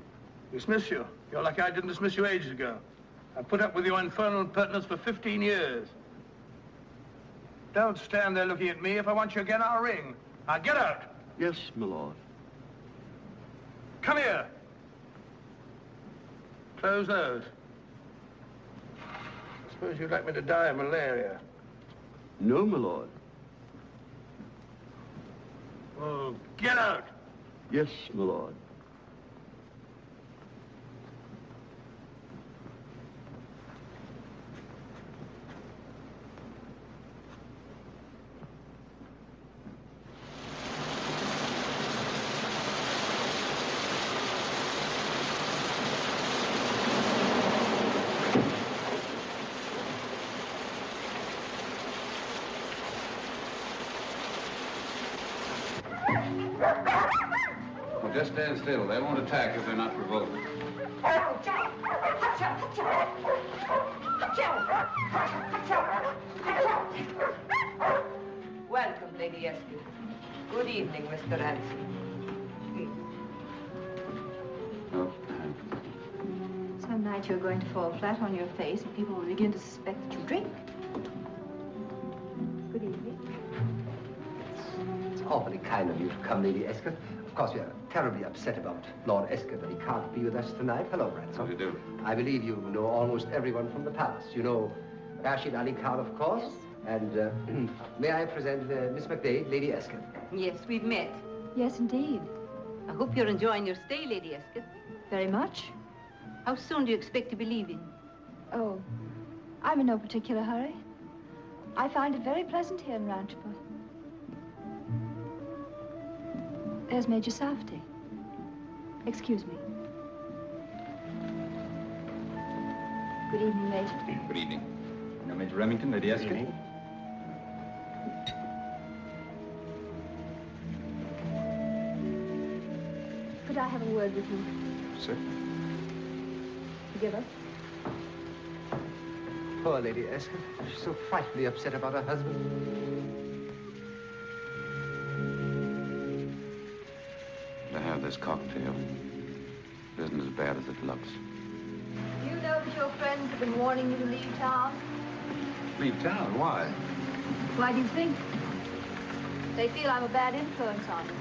[SPEAKER 12] Dismiss you? You're lucky I didn't dismiss you ages ago. I put up with your infernal impertinence for 15 years. Don't stand there looking at me. If I want you again, I'll ring. Now get out.
[SPEAKER 15] Yes, my lord.
[SPEAKER 12] Come here. Close those. I suppose you'd like me to die of malaria.
[SPEAKER 15] No, my lord.
[SPEAKER 12] Oh, get out.
[SPEAKER 15] Yes, my lord.
[SPEAKER 17] Just stand still. They won't attack if they're not provoked.
[SPEAKER 2] Welcome, Lady Esketh. Good evening, Mr. Ransom.
[SPEAKER 14] Some night you're going to fall flat on your face and people will begin to suspect that you drink. Good evening.
[SPEAKER 18] It's awfully kind of you to come, Lady Esketh. Of course, we are terribly upset about Lord Esketh that he can't be with us tonight. Hello, Ransom.
[SPEAKER 17] How do you do?
[SPEAKER 18] I believe you know almost everyone from the palace. You know Rashid Ali Khan, of course. Yes. And may I present Miss McDade, Lady Esketh.
[SPEAKER 6] Yes, we've met.
[SPEAKER 14] Yes, indeed.
[SPEAKER 6] I hope you're enjoying your stay, Lady Esketh.
[SPEAKER 14] Very much.
[SPEAKER 6] How soon do you expect to be leaving?
[SPEAKER 14] Oh, I'm in no particular hurry. I find it very pleasant here in Ranchport. There's Major Safti. Excuse me. Good evening, Major.
[SPEAKER 19] Good evening. Now, Major Remington, Lady Esketh.
[SPEAKER 14] Could I have a word with you?
[SPEAKER 19] Sir?
[SPEAKER 14] Forgive us.
[SPEAKER 18] Poor Lady Esketh. She's so frightfully upset about her husband.
[SPEAKER 17] To have this cocktail. It isn't as bad as it looks.
[SPEAKER 14] Do you know that your friends have been warning you to leave town?
[SPEAKER 19] Leave town? Why?
[SPEAKER 14] Why do you think? They feel I'm a bad influence on you.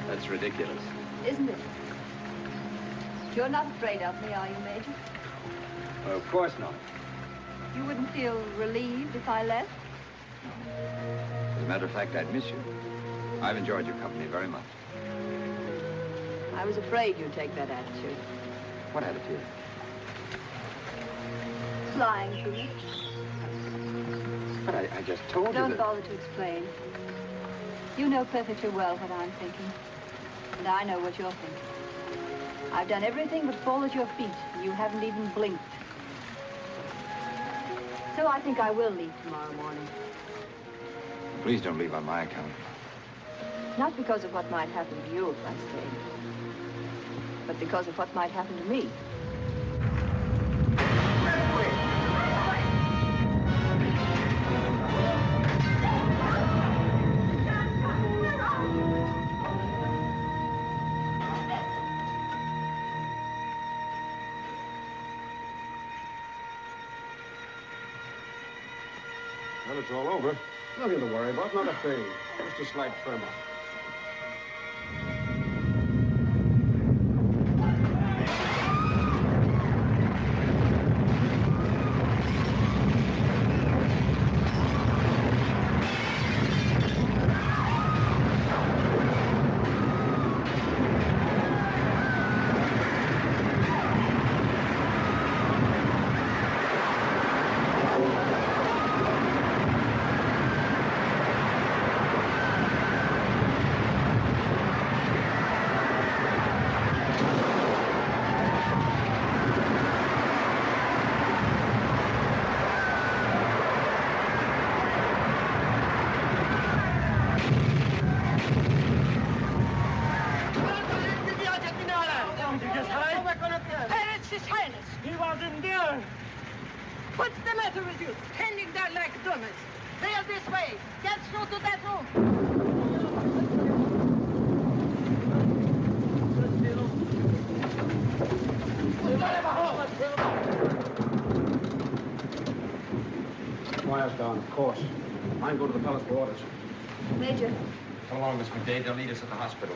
[SPEAKER 19] That's ridiculous.
[SPEAKER 14] Isn't it? You're not afraid of me, are you, Major?
[SPEAKER 19] Well, of course not.
[SPEAKER 14] You wouldn't feel relieved if I left?
[SPEAKER 19] As a matter of fact, I'd miss you. I've enjoyed your company very much.
[SPEAKER 14] I was afraid you'd take that attitude.
[SPEAKER 19] What attitude?
[SPEAKER 14] Lying to me.
[SPEAKER 19] But I just told you
[SPEAKER 14] Don't
[SPEAKER 19] that...
[SPEAKER 14] bother to explain. You know perfectly well what I'm thinking. And I know what you're thinking. I've done everything but fall at your feet. You haven't even blinked. So I think I will leave tomorrow morning.
[SPEAKER 19] Please don't leave on my account.
[SPEAKER 14] Not because of what might happen to you if I stay, but because of what might happen to me.
[SPEAKER 20] Well, it's all over. Nothing to worry about, not a thing. Just a slight tremor.
[SPEAKER 2] Hey, it's His Highness.
[SPEAKER 9] He wasn't there.
[SPEAKER 2] What's the matter with you? Standing there like dummies. Sail this way. Get through to that room.
[SPEAKER 20] Wire's down, of course. Mine go to the palace for orders.
[SPEAKER 14] Major.
[SPEAKER 4] Come along, Miss McDade. They'll need us at the hospital.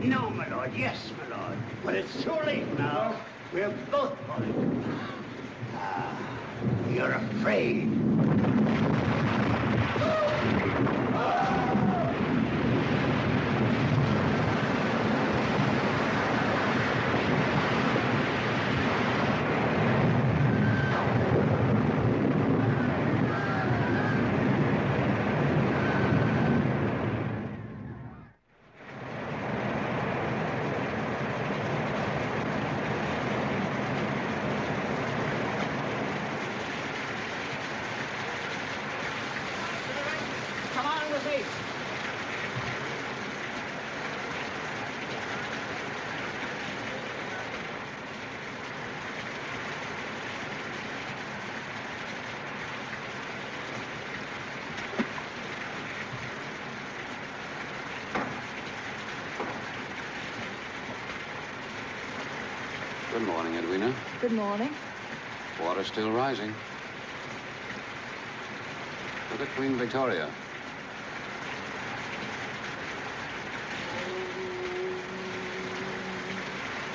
[SPEAKER 3] No, my lord. Yes, my lord. But it's too late now. We're both falling. Ah, you're afraid.
[SPEAKER 19] Good morning, Edwina.
[SPEAKER 14] Good morning.
[SPEAKER 19] Water's still rising. Look at Queen Victoria.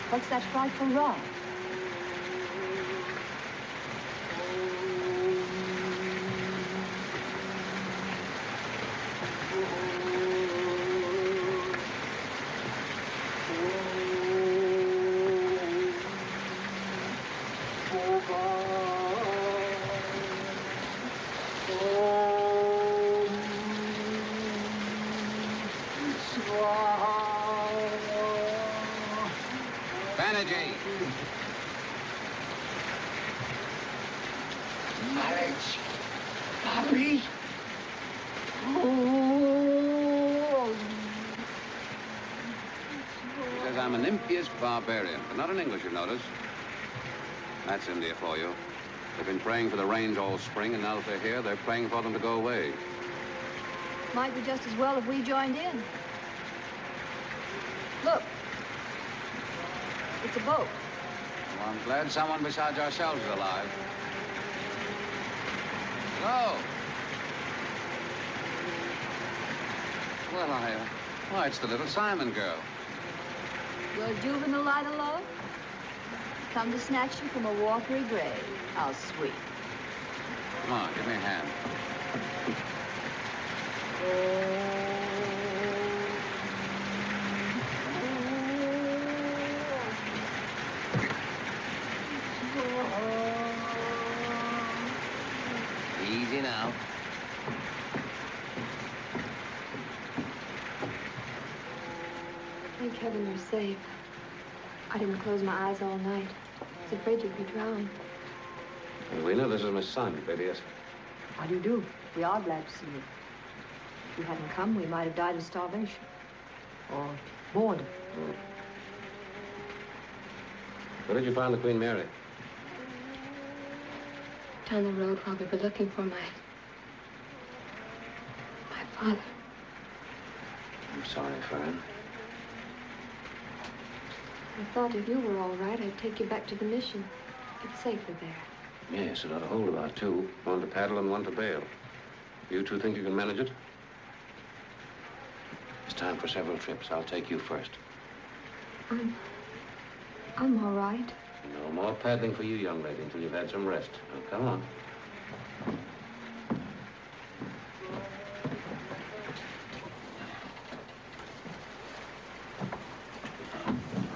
[SPEAKER 14] What's that frightful roar?
[SPEAKER 3] Marriage. Bobby.
[SPEAKER 19] He says I'm an impious barbarian, but not an English, you notice. That's India for you. They've been praying for the rains all spring, and now that they're here, they're praying for them to go away.
[SPEAKER 14] Might be just as well if we joined in. Look. It's a boat.
[SPEAKER 19] Well, I'm glad someone besides ourselves is alive. Hello. Well, why, it's the little Simon girl.
[SPEAKER 14] Your juvenile light of love? Come to snatch you from a watery grave. How sweet.
[SPEAKER 19] Come on, give me a hand.
[SPEAKER 1] Easy now.
[SPEAKER 5] Thank heaven you're safe. I didn't close my eyes all night. I was afraid you'd be drowned.
[SPEAKER 1] Edwina, this is my son, Lady Esketh.
[SPEAKER 14] How do you do? We are glad to see you. If you hadn't come, we might have died of starvation. Or boredom.
[SPEAKER 1] Where did you find the Queen Mary?
[SPEAKER 5] Down the road while we were looking for my father.
[SPEAKER 1] I'm sorry, Fern.
[SPEAKER 5] I thought if you were all right, I'd take you back to the mission. It's safer there.
[SPEAKER 1] Yes, it ought to hold about two. One to paddle and one to bail. You two think you can manage it? It's time for several trips. I'll take you first.
[SPEAKER 5] I'm all right.
[SPEAKER 1] No more paddling for you, young lady, until you've had some rest. Now, come on.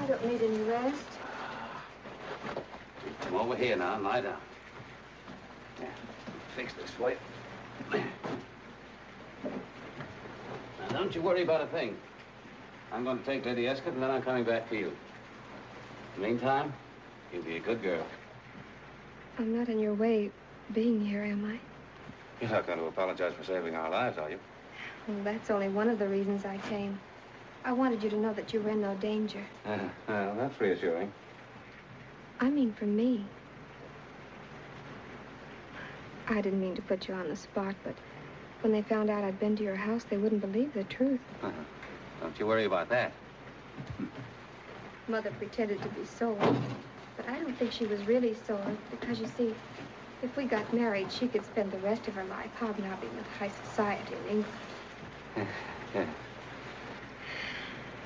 [SPEAKER 5] I don't need any rest.
[SPEAKER 1] Come over here now and lie down. Yeah, fix this for you. Now, don't you worry about a thing. I'm going to take Lady Esketh, and then I'm coming back for you. In the meantime, you'll be a good girl.
[SPEAKER 5] I'm not in your way being here, am I?
[SPEAKER 1] You're not going to apologize for saving our lives, are you?
[SPEAKER 5] Well, that's only one of the reasons I came. I wanted you to know that you were in no danger.
[SPEAKER 1] Well, that's reassuring.
[SPEAKER 5] I mean for me. I didn't mean to put you on the spot, but when they found out I'd been to your house, they wouldn't believe the truth.
[SPEAKER 1] Don't you worry about that.
[SPEAKER 5] Mother pretended to be sore, but I don't think she was really sore because, you see, if we got married, she could spend the rest of her life hobnobbing with high society in England.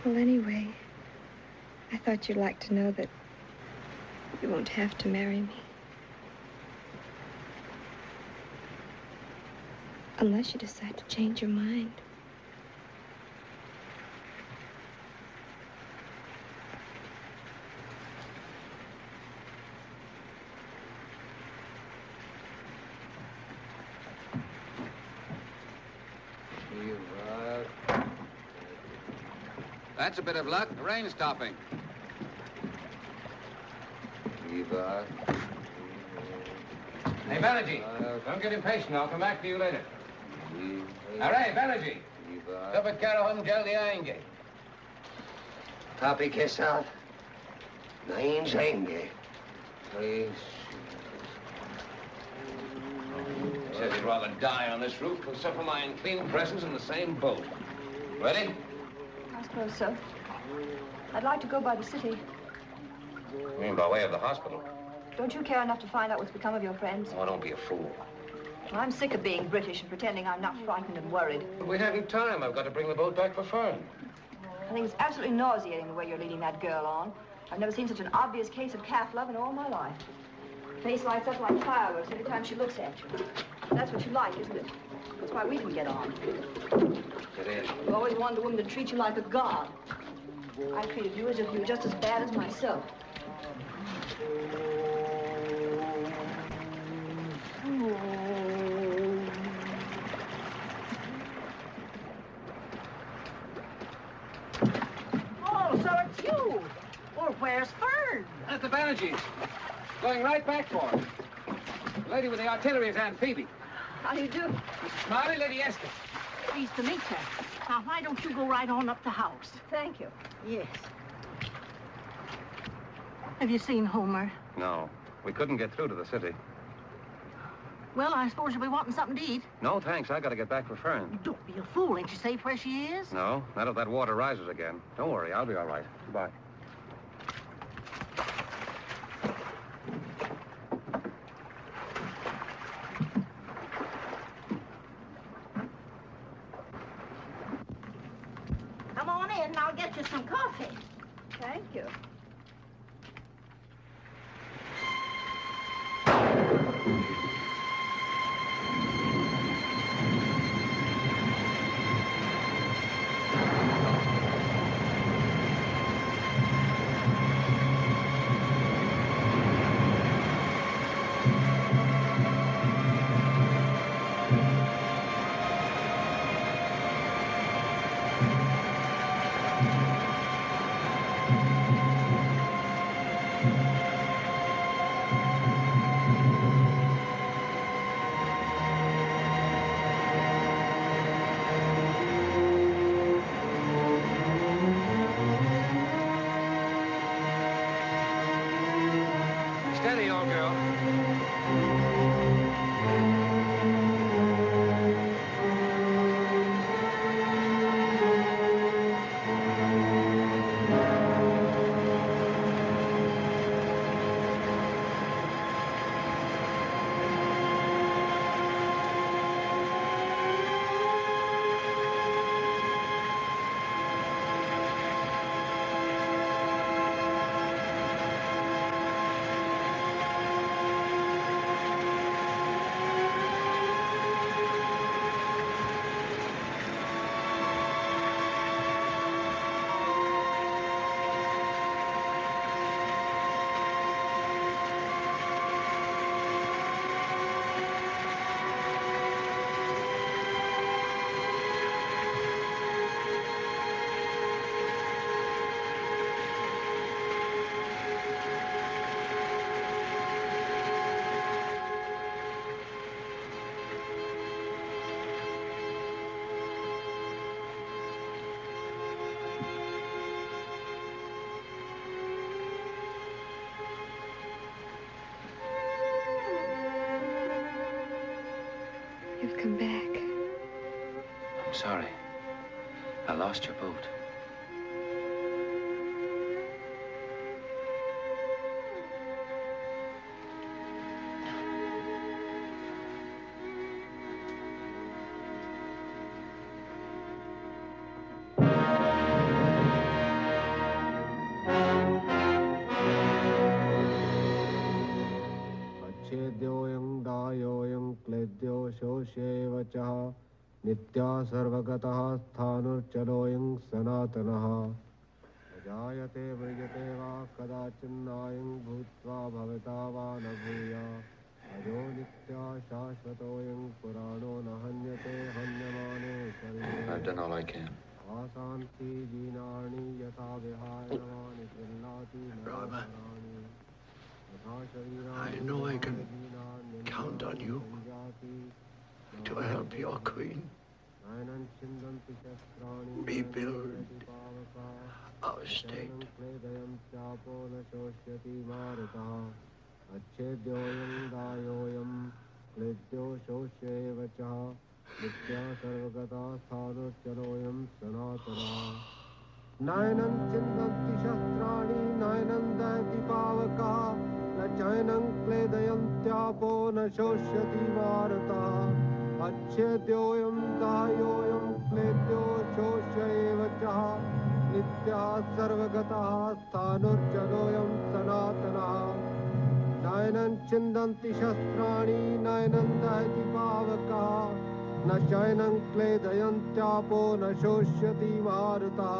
[SPEAKER 5] Well, anyway, I thought you'd like to know that you won't have to marry me. Unless you decide to change your mind.
[SPEAKER 19] That's a bit of luck. The rain's stopping.
[SPEAKER 1] Hey, Banerjee, don't get impatient. I'll come back to you later. All right, Banerjee. Dapat karo hum jaldi aayenge.
[SPEAKER 3] Papi ke saath nahin jayenge.
[SPEAKER 1] He says he'd rather die on this roof than suffer my unclean presence in the same boat. Ready?
[SPEAKER 14] I suppose so. I'd like to go by the city.
[SPEAKER 1] You mean by way of the hospital?
[SPEAKER 14] Don't you care enough to find out what's become of your friends?
[SPEAKER 1] Oh, don't be a fool.
[SPEAKER 14] Well, I'm sick of being British and pretending I'm not frightened and worried.
[SPEAKER 1] We haven't time. I've got to bring the boat back for Fern.
[SPEAKER 14] I think it's absolutely nauseating the way you're leading that girl on. I've never seen such an obvious case of calf love in all my life. Face lights up like fireworks every time she looks at you. That's what you like, isn't it? That's why we didn't get on.
[SPEAKER 1] It is.
[SPEAKER 14] You always wanted a woman to treat you like a god. I treated you as if you were just as bad as myself.
[SPEAKER 9] Oh, so it's you. Well, where's Fern?
[SPEAKER 19] At the Banerjees. Going right back for her. The lady with the artillery is Aunt Phoebe.
[SPEAKER 14] How do you do?
[SPEAKER 19] Mrs. Smiley, Lady Esketh.
[SPEAKER 9] Pleased to meet you. Now, why don't you go right on up the house?
[SPEAKER 14] Thank you.
[SPEAKER 9] Yes. Have you seen Homer?
[SPEAKER 19] No. We couldn't get through to the city.
[SPEAKER 9] Well, I suppose you'll be wanting something to eat.
[SPEAKER 19] No, thanks. I got to get back for Fern.
[SPEAKER 9] Don't be a fool. Ain't you safe where she is?
[SPEAKER 19] No, not if that water rises again. Don't worry. I'll be all right. Goodbye.
[SPEAKER 9] Come on in and I'll get you some coffee.
[SPEAKER 14] Thank you.
[SPEAKER 5] You've come back.
[SPEAKER 4] I'm sorry. I lost your boat.
[SPEAKER 21] नित्या सर्वगतः स्थाणुर्चलोऽयं सनातनः अजायते म्रियते वा कदाचिन्नायं भूत्वा भविता वा न भूयात् अजो नित्या शाश्वतोऽयं पुराणो न हन्यते हन्यमाने शरीरे
[SPEAKER 4] I've done all I can.
[SPEAKER 21] आशान्ति दीनानि यथा विहायमानि गृह्णाति नराणि यथा शरीराणि
[SPEAKER 11] I know I can count on you to help your queen rebuild our state.
[SPEAKER 21] नयनं चिन्दन्ति शस्त्राणि नयनं दहति पावकः न चैनं क्लेदयन्त्यापो न शोष्यति मारुतः अच्छेद्योऽयं दाह्योऽयं क्लेद्यो शोष्य एव च नित्यः सर्वगतः स्थाणुर्जलोऽयं सनातनः नयनं चिन्दन्ति शस्त्राणि नयनं दहति पावकः न चैनं क्लेदयन्त्यापो न शोष्यति मारुतः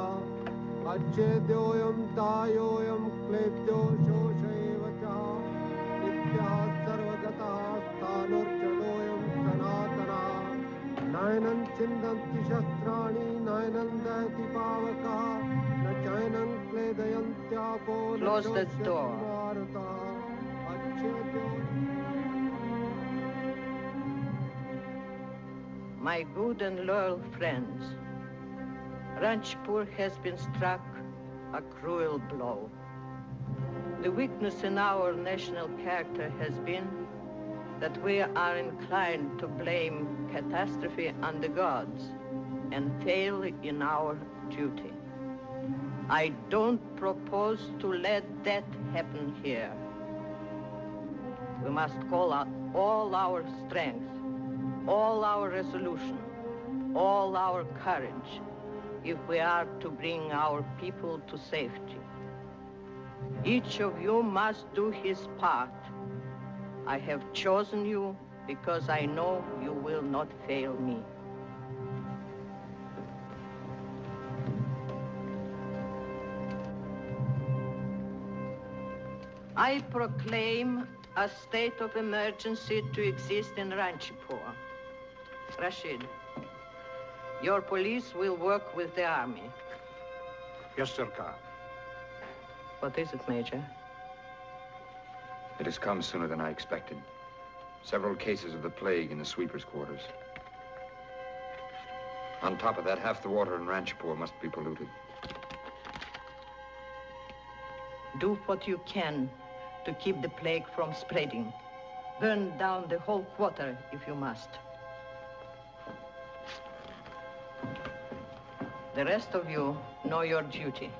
[SPEAKER 21] अच्छेद्योऽयं दाह्योऽयं क्लेद्यो शोष एव च नित्यः सर्वगतः स्थाणुर्जलोऽयं सनातनः नयनं चिन्दन्ति शस्त्राणि नयनं दहति पावकः न चैनं क्लेदयन्त्यापो न शोष्यति मारुतः
[SPEAKER 13] My good and loyal friends, Ranchpur has been struck a cruel blow. The weakness in our national character has been that we are inclined to blame catastrophe on the gods and fail in our duty. I don't propose to let that happen here. We must call out all our strength, all our resolution, all our courage, if we are to bring our people to safety. Each of you must do his part. I have chosen you because I know you will not fail me. I proclaim a state of emergency to exist in Ranchpur. Rashid, your police will work with the army.
[SPEAKER 20] Yes, Sarkar.
[SPEAKER 13] What is it, Major?
[SPEAKER 4] It has come sooner than I expected. Several cases of the plague in the sweepers' quarters. On top of that, half the water in Ranchpur must be polluted.
[SPEAKER 13] Do what you can to keep the plague from spreading. Burn down the whole quarter if you must. The rest of you know your duty.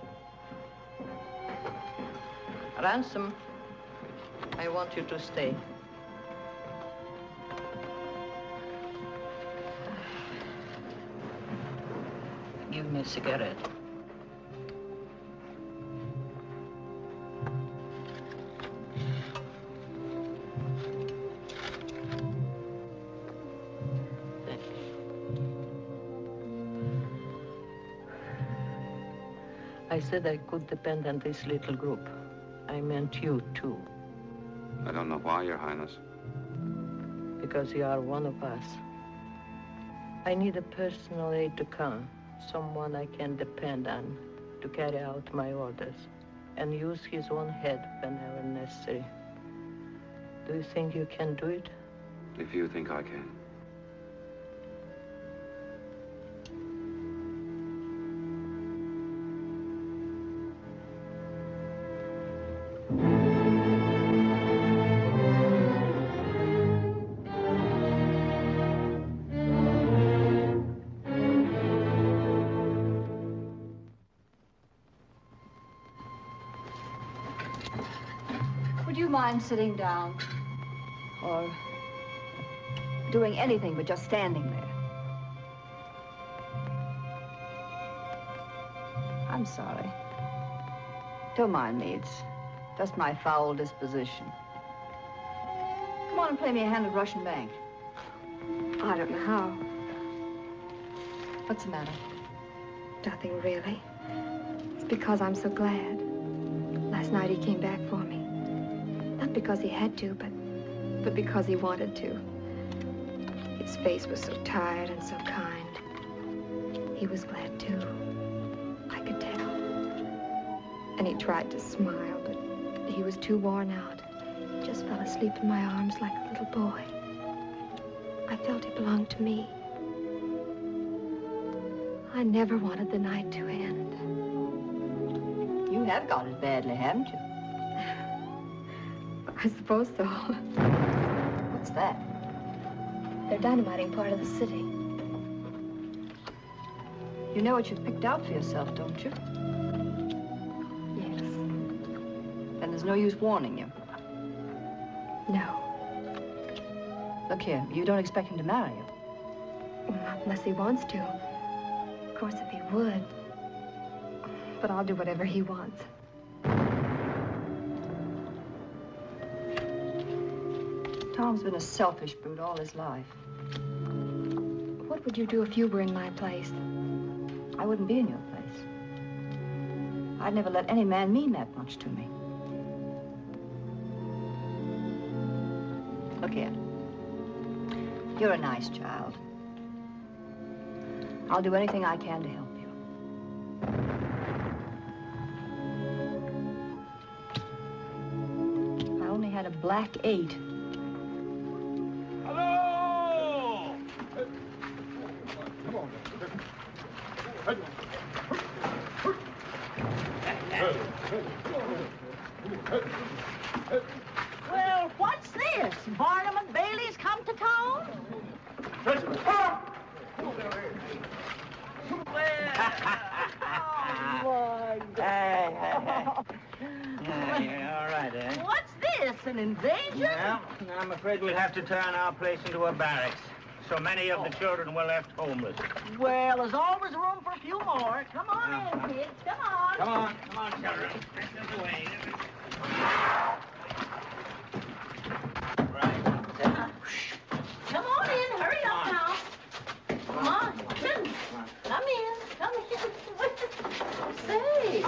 [SPEAKER 13] Ransom, I want you to stay. Give me a cigarette. I said I could depend on this little group. I meant you, too.
[SPEAKER 19] I don't know why, Your Highness.
[SPEAKER 13] Because you are one of us. I need a personal aide de camp, someone I can depend on to carry out my orders and use his own head whenever necessary. Do you think you can do it?
[SPEAKER 19] If you think I can.
[SPEAKER 14] mind sitting down? Or doing anything but just standing there? I'm sorry. Don't mind me. It's just my foul disposition. Come on and play me a hand of Russian bank.
[SPEAKER 5] I don't know how.
[SPEAKER 14] What's the matter?
[SPEAKER 5] Nothing really. It's because I'm so glad. Last night he came back for me. Not because he had to, but because he wanted to. His face was so tired and so kind. He was glad too. I could tell. And he tried to smile, but he was too worn out. He just fell asleep in my arms like a little boy. I felt he belonged to me. I never wanted the night to end.
[SPEAKER 14] You have got it badly, haven't you?
[SPEAKER 5] I suppose so.
[SPEAKER 14] What's that?
[SPEAKER 5] They're dynamiting part of the city.
[SPEAKER 14] You know what you've picked out for yourself, don't you?
[SPEAKER 5] Yes.
[SPEAKER 14] Then there's no use warning you.
[SPEAKER 5] No.
[SPEAKER 14] Look here, you don't expect him to marry you.
[SPEAKER 5] Well, not unless he wants to. Of course, if he would. But I'll do whatever he wants.
[SPEAKER 14] Tom's been a selfish brute all his life.
[SPEAKER 5] What would you do if you were in my place?
[SPEAKER 14] I wouldn't be in your place. I'd never let any man mean that much to me. Look here. You're a nice child. I'll do anything I can to help you. If I only had a black 8.
[SPEAKER 20] Hello! Come on.
[SPEAKER 9] Well, what's this? Barnum and Bailey's come to town?
[SPEAKER 10] Yeah, all right, eh?
[SPEAKER 9] What's this, an invasion?
[SPEAKER 10] Well, I'm afraid we'll have to turn our place into a barracks. So many of the children were left homeless.
[SPEAKER 9] Well, there's always room for a few more. Come on in, kids. Come on.
[SPEAKER 10] Come on, children. This is the way.
[SPEAKER 9] Come on in. Hurry up now. Come on. Come in. Say.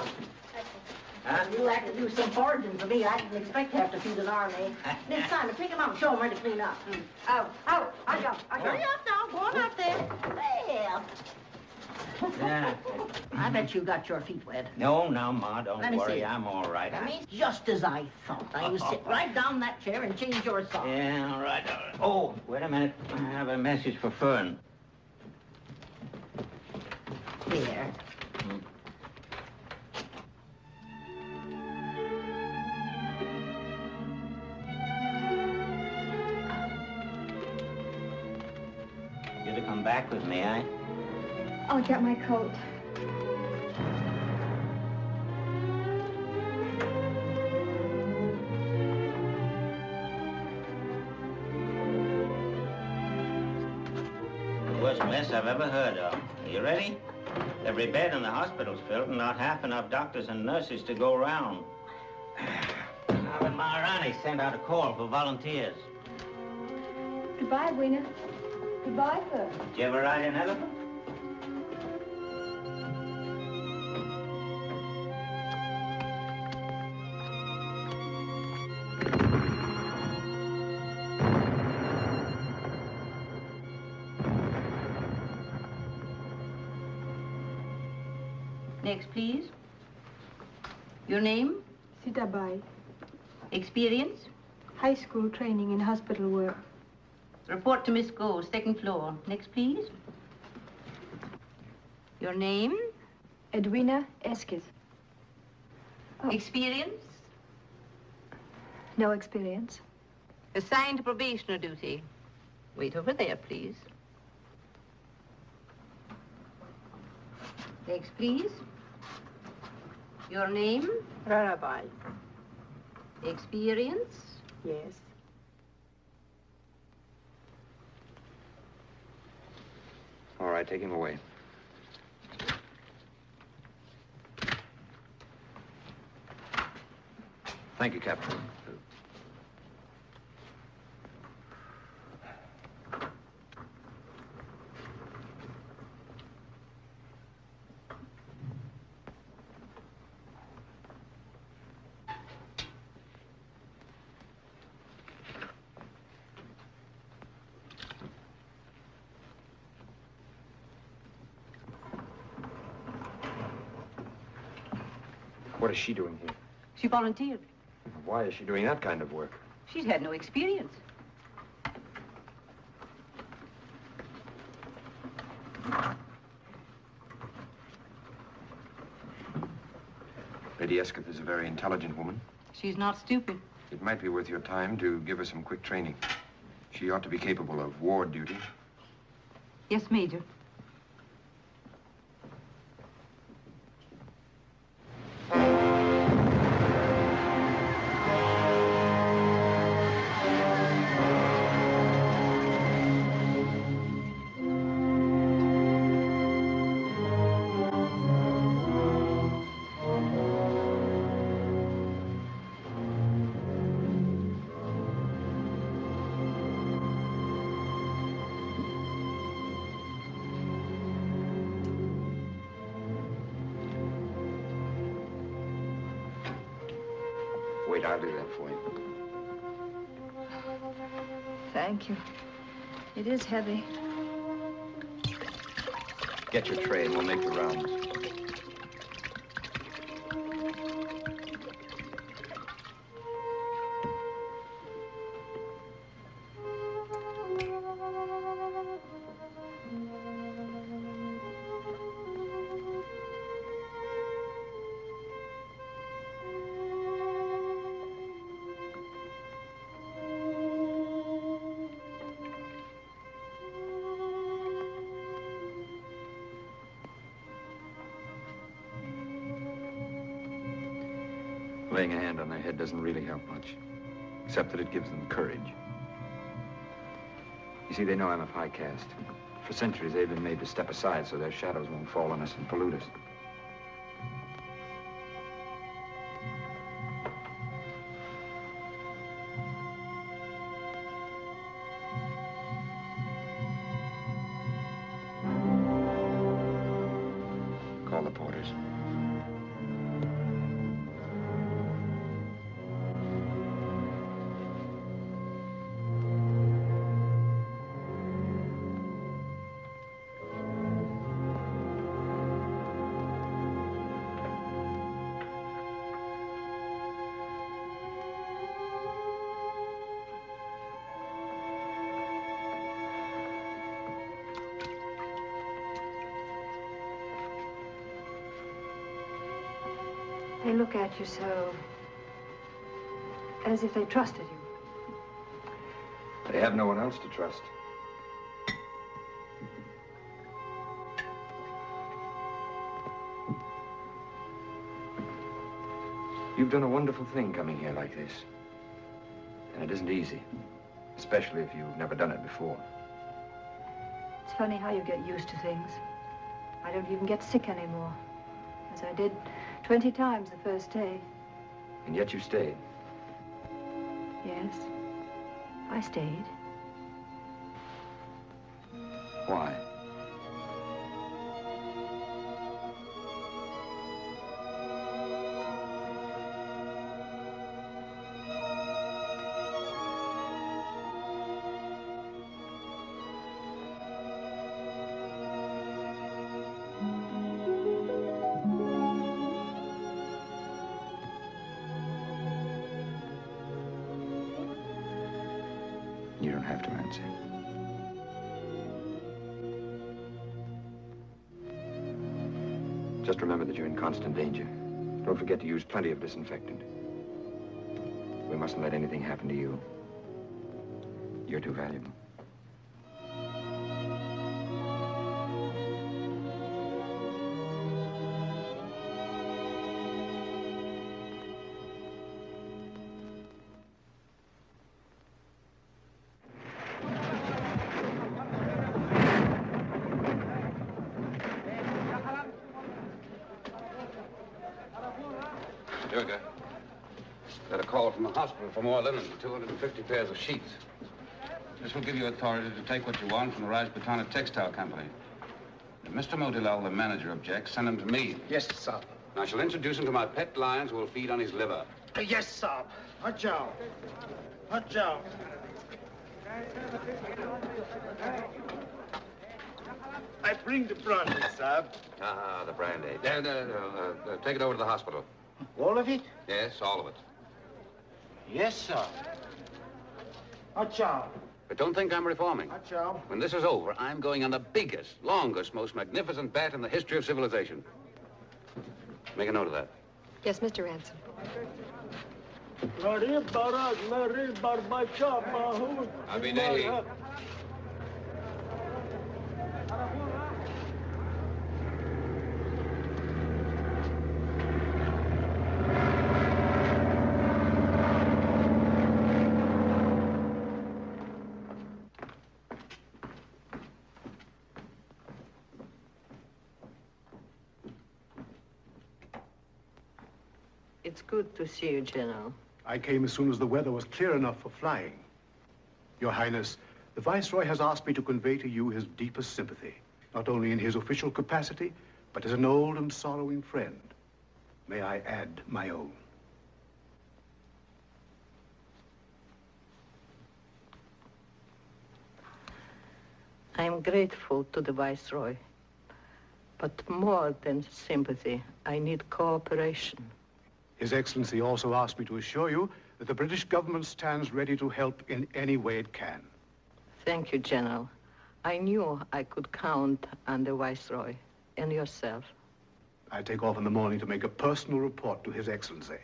[SPEAKER 9] You'll have to do some foraging for me. I didn't expect to have to feed an army. Miss Simon, take him out and show him where to clean up. Out. I go. Hurry up now. Go on up there. Well.
[SPEAKER 10] Yeah.
[SPEAKER 9] I bet you got your feet wet.
[SPEAKER 10] No, Ma, don't
[SPEAKER 9] Let me
[SPEAKER 10] worry.
[SPEAKER 9] see.
[SPEAKER 10] I'm all right.
[SPEAKER 9] Just as I thought. Now, you sit right down in that chair and change your socks.
[SPEAKER 10] Yeah, all right. Oh, wait a minute. I have a message for Fern.
[SPEAKER 9] Here.
[SPEAKER 10] You're to come back with me, eh?
[SPEAKER 5] I'll get my coat.
[SPEAKER 10] The worst mess I've ever heard of. Are you ready? Every bed in the hospital's filled and not half enough doctors and nurses to go around. Now that Maharani sent out a call for volunteers.
[SPEAKER 5] Goodbye, Edwina. Goodbye, sir.
[SPEAKER 10] Did you ever ride an elephant?
[SPEAKER 6] Next, please. Your name?
[SPEAKER 22] Sitabai.
[SPEAKER 6] Experience?
[SPEAKER 22] High school training in hospital work.
[SPEAKER 6] Report to Miss Go, second floor. Next, please. Your name?
[SPEAKER 22] Edwina Esketh.
[SPEAKER 6] Oh. Experience?
[SPEAKER 22] No experience.
[SPEAKER 6] Assigned to probationer duty. Wait over there, please. Next, please. Your name?
[SPEAKER 22] Rarabai.
[SPEAKER 6] Experience?
[SPEAKER 14] Yes.
[SPEAKER 4] All right, take him away. Thank you, Captain. What is she doing here?
[SPEAKER 6] She volunteered.
[SPEAKER 4] Why is she doing that kind of work?
[SPEAKER 6] She's had no experience.
[SPEAKER 4] Lady Esketh is a very intelligent woman.
[SPEAKER 6] She's not stupid.
[SPEAKER 4] It might be worth your time to give her some quick training. She ought to be capable of ward duty.
[SPEAKER 6] Yes, Major.
[SPEAKER 4] Wait, I'll do that for you.
[SPEAKER 5] Thank you. It is heavy.
[SPEAKER 4] Get your tray and we'll make the rounds. Laying a hand on their head doesn't really help much, except that it gives them courage. You see, they know I'm of high caste. For centuries, they've been made to step aside so their shadows won't fall on us and pollute us. Call the porters.
[SPEAKER 14] They look at you so, as if they trusted you.
[SPEAKER 4] They have no one else to trust. You've done a wonderful thing coming here like this. And it isn't easy, especially if you've never done it before.
[SPEAKER 14] It's funny how you get used to things. I don't even get sick anymore, as I did 20 times the first day.
[SPEAKER 4] And yet you stayed.
[SPEAKER 14] Yes, I stayed.
[SPEAKER 4] Why? You don't have to answer. Just remember that you're in constant danger. Don't forget to use plenty of disinfectant. We mustn't let anything happen to you. You're too valuable.
[SPEAKER 19] Here we go. Got a call from the hospital for more linen, 250 pairs of sheets. This will give you authority to take what you want from the Rajputana Textile Company. If Mr. Motilal, the manager, objects, send him to me.
[SPEAKER 11] Yes, sir.
[SPEAKER 19] I shall introduce him to my pet lions who will feed on his liver.
[SPEAKER 11] Yes, sir.
[SPEAKER 3] Achao. Achao. I bring the brandy, sir.
[SPEAKER 19] Ah, the brandy. Take it over to the hospital.
[SPEAKER 3] All of it?
[SPEAKER 19] Yes, all of it.
[SPEAKER 3] Yes, sir. Achao.
[SPEAKER 19] But don't think I'm reforming.
[SPEAKER 3] Achao.
[SPEAKER 19] When this is over, I'm going on the biggest, longest, most magnificent bat in the history of civilization. Make a note of that.
[SPEAKER 5] Yes, Mr. Ransom.
[SPEAKER 19] Abinay.
[SPEAKER 13] It's good to see you, General.
[SPEAKER 7] I came as soon as the weather was clear enough for flying. Your Highness, the Viceroy has asked me to convey to you his deepest sympathy, not only in his official capacity, but as an old and sorrowing friend. May I add my own?
[SPEAKER 13] I'm grateful to the Viceroy, but more than sympathy, I need cooperation.
[SPEAKER 7] His Excellency also asked me to assure you that the British government stands ready to help in any way it can.
[SPEAKER 13] Thank you, General. I knew I could count on the Viceroy and yourself.
[SPEAKER 7] I take off in the morning to make a personal report to His Excellency.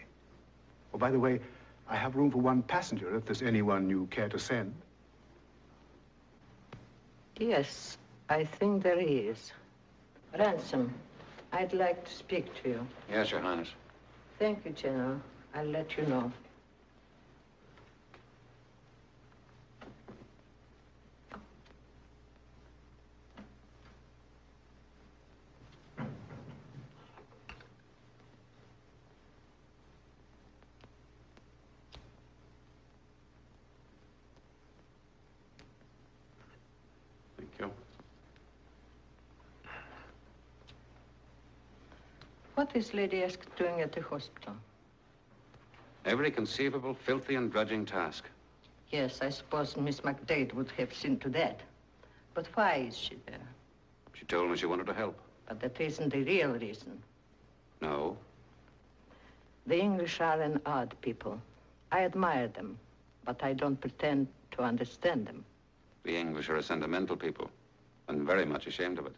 [SPEAKER 7] Oh, by the way, I have room for one passenger if there's anyone you care to send.
[SPEAKER 13] Yes, I think there is. Ransom, I'd like to speak to you.
[SPEAKER 19] Yes, Your Highness.
[SPEAKER 13] Thank you, General. I'll let you know.
[SPEAKER 19] Thank you.
[SPEAKER 13] What is Lady Esketh doing at the hospital?
[SPEAKER 19] Every conceivable, filthy and drudging task.
[SPEAKER 13] Yes, I suppose Miss McDade would have seen to that. But why is she there?
[SPEAKER 19] She told me she wanted to help.
[SPEAKER 13] But that isn't the real reason.
[SPEAKER 19] No.
[SPEAKER 13] The English are an odd people. I admire them, but I don't pretend to understand them.
[SPEAKER 19] The English are a sentimental people, and very much ashamed of it.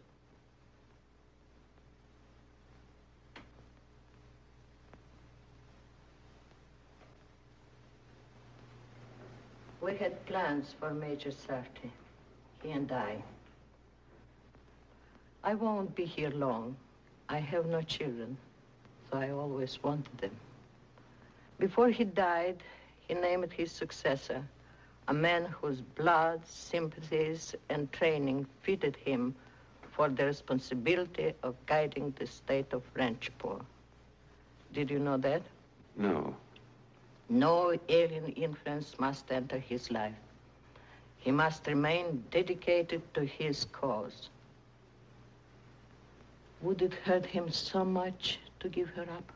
[SPEAKER 13] We had plans for Major Safti, he and I. I won't be here long. I have no children, so I always wanted them. Before he died, he named his successor, a man whose blood, sympathies, and training fitted him for the responsibility of guiding the state of Ranchpur. Did you know that?
[SPEAKER 19] No.
[SPEAKER 13] No alien influence must enter his life. He must remain dedicated to his cause. Would it hurt him so much to give her up?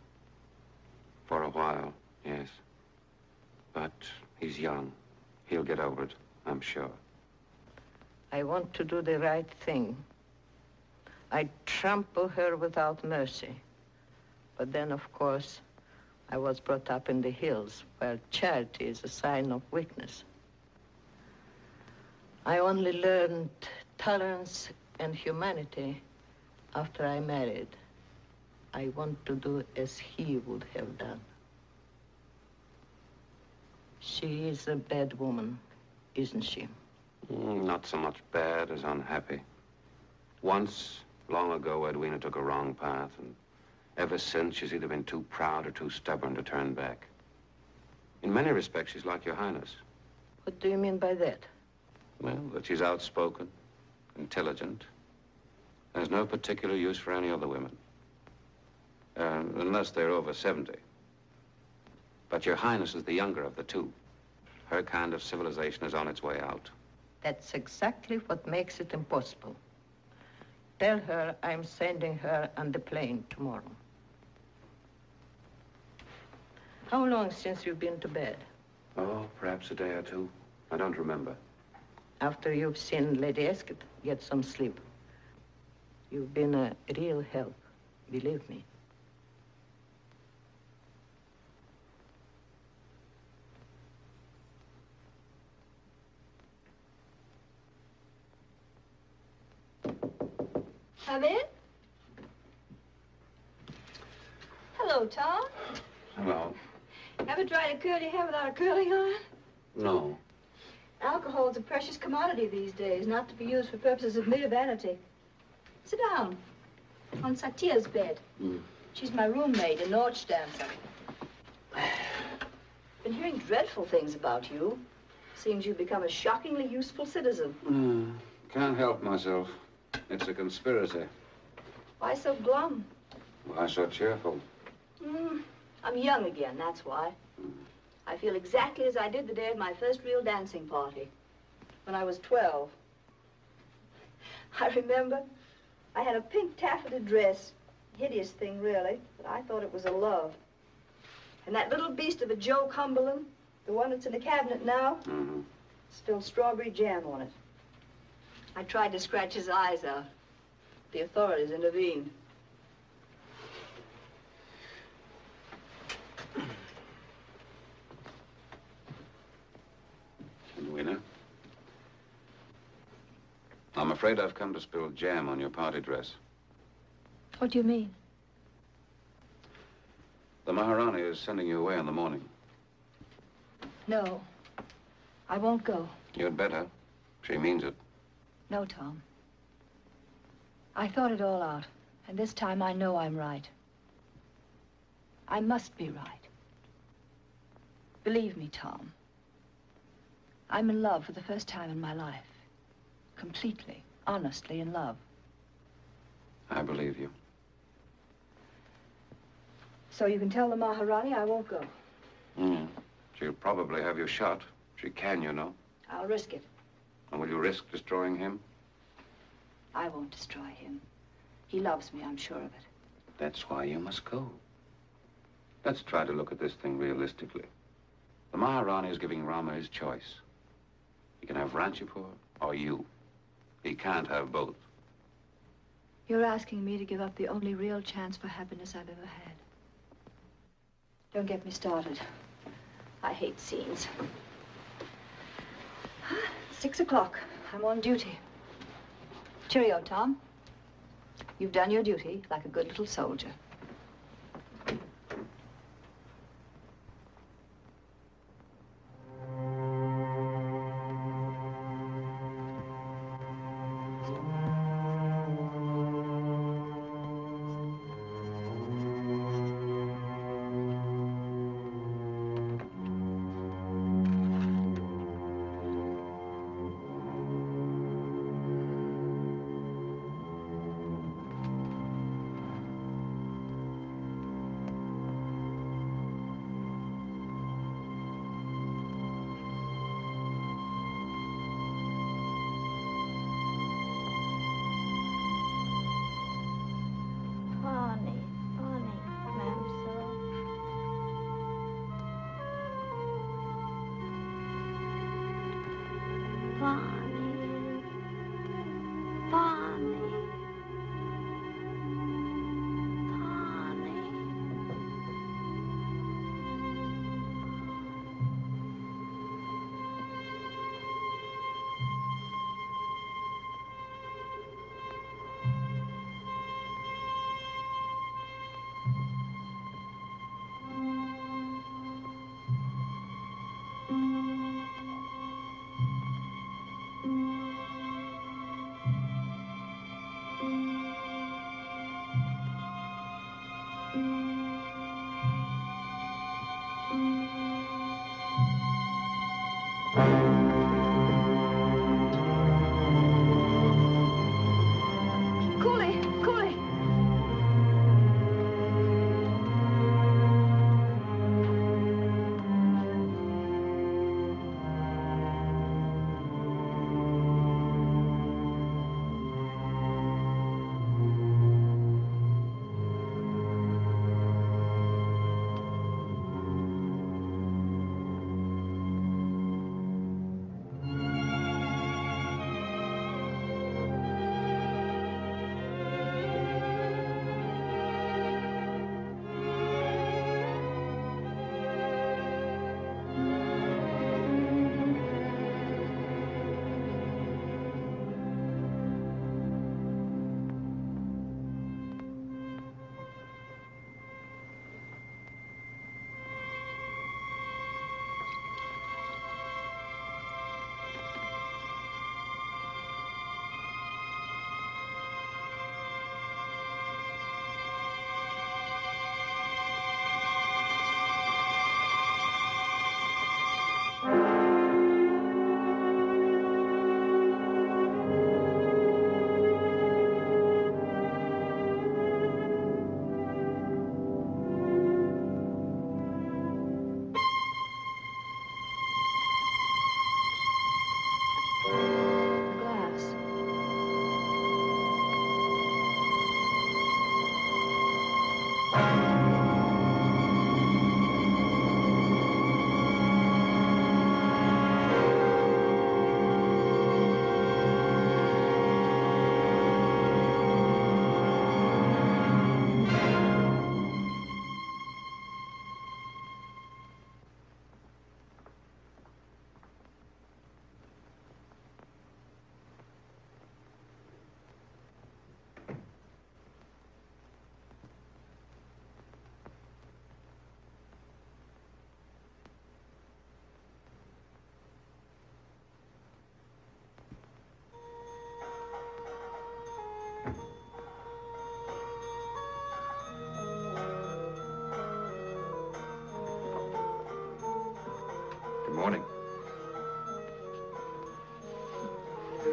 [SPEAKER 19] For a while, yes. But he's young. He'll get over it, I'm sure.
[SPEAKER 13] I want to do the right thing. I'd trample her without mercy. But then, of course, I was brought up in the hills, where charity is a sign of weakness. I only learned tolerance and humanity after I married. I want to do as he would have done. She is a bad woman, isn't she?
[SPEAKER 19] Not so much bad as unhappy. Once, long ago, Edwina took a wrong path, and ever since, she's either been too proud or too stubborn to turn back. In many respects, she's like Your Highness.
[SPEAKER 13] What do you mean by that?
[SPEAKER 19] Well, that she's outspoken, intelligent, has no particular use for any other women. Unless they're over 70. But Your Highness is the younger of the two. Her kind of civilization is on its way out.
[SPEAKER 13] That's exactly what makes it impossible. Tell her I'm sending her on the plane tomorrow. How long since you've been to bed?
[SPEAKER 19] Oh, perhaps a day or two. I don't remember.
[SPEAKER 13] After you've seen Lady Esketh, get some sleep. You've been a real help, believe me.
[SPEAKER 14] Come in. Hello, Tom.
[SPEAKER 19] Hello.
[SPEAKER 14] Ever tried to curl your hair without a curling iron?
[SPEAKER 19] No.
[SPEAKER 14] Alcohol's a precious commodity these days, not to be used for purposes of mere vanity. Sit down. On Satya's bed. She's my roommate, a Norch dancer. Been hearing dreadful things about you. Seems you've become a shockingly useful citizen.
[SPEAKER 19] Can't help myself. It's a conspiracy.
[SPEAKER 14] Why so glum?
[SPEAKER 19] Why so cheerful?
[SPEAKER 14] I'm young again, that's why. I feel exactly as I did the day of my first real dancing party, when I was 12. I remember I had a pink taffeta dress. Hideous thing, really, but I thought it was a love. And that little beast of a Joe Cumberland, the one that's in the cabinet now, spilled strawberry jam on it. I tried to scratch his eyes out. The authorities intervened.
[SPEAKER 19] Edwina, I'm afraid I've come to spill jam on your party dress.
[SPEAKER 14] What do you mean?
[SPEAKER 19] The Maharani is sending you away in the morning.
[SPEAKER 14] No, I won't go.
[SPEAKER 19] You'd better. She means it.
[SPEAKER 14] No, Tom. I thought it all out, and this time I know I'm right. I must be right. Believe me, Tom. I'm in love for the first time in my life. Completely, honestly in love.
[SPEAKER 19] I believe you.
[SPEAKER 14] So you can tell the Maharani I won't go.
[SPEAKER 19] She'll probably have you shot. She can, you know.
[SPEAKER 14] I'll risk it.
[SPEAKER 19] And will you risk destroying him?
[SPEAKER 14] I won't destroy him. He loves me, I'm sure of it.
[SPEAKER 19] That's why you must go. Let's try to look at this thing realistically. The Maharani is giving Rama his choice. He can have Ranchipur or you. He can't have both.
[SPEAKER 14] You're asking me to give up the only real chance for happiness I've ever had. Don't get me started. I hate scenes. 6 o'clock. I'm on duty. Cheerio, Tom. You've done your duty like a good little soldier.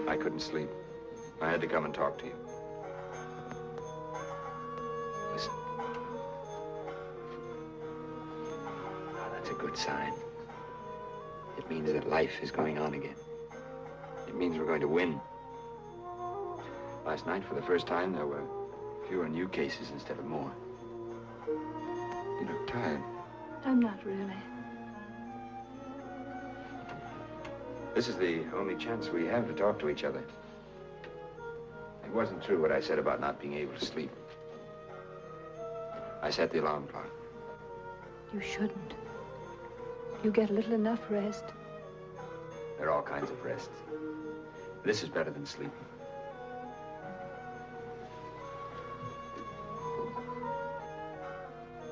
[SPEAKER 4] I couldn't sleep. I had to come and talk to you. Listen. Oh, that's a good sign. It means that life is going on again. It means we're going to win. Last night, for the first time, there were fewer new cases instead of more. You look tired.
[SPEAKER 14] I'm not really.
[SPEAKER 4] This is the only chance we have to talk to each other. It wasn't true what I said about not being able to sleep. I set the alarm clock.
[SPEAKER 14] You shouldn't. You get a little enough rest.
[SPEAKER 4] There are all kinds of rests. This is better than sleeping.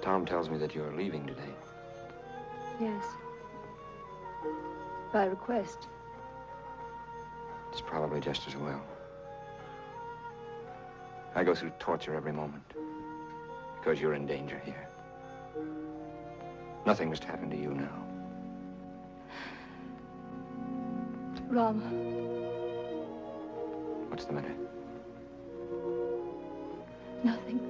[SPEAKER 4] Tom tells me that you're leaving today.
[SPEAKER 14] Yes. By request.
[SPEAKER 4] It's probably just as well. I go through torture every moment because you're in danger here. Nothing must happen to you now.
[SPEAKER 14] Rama.
[SPEAKER 4] What's the matter?
[SPEAKER 14] Nothing.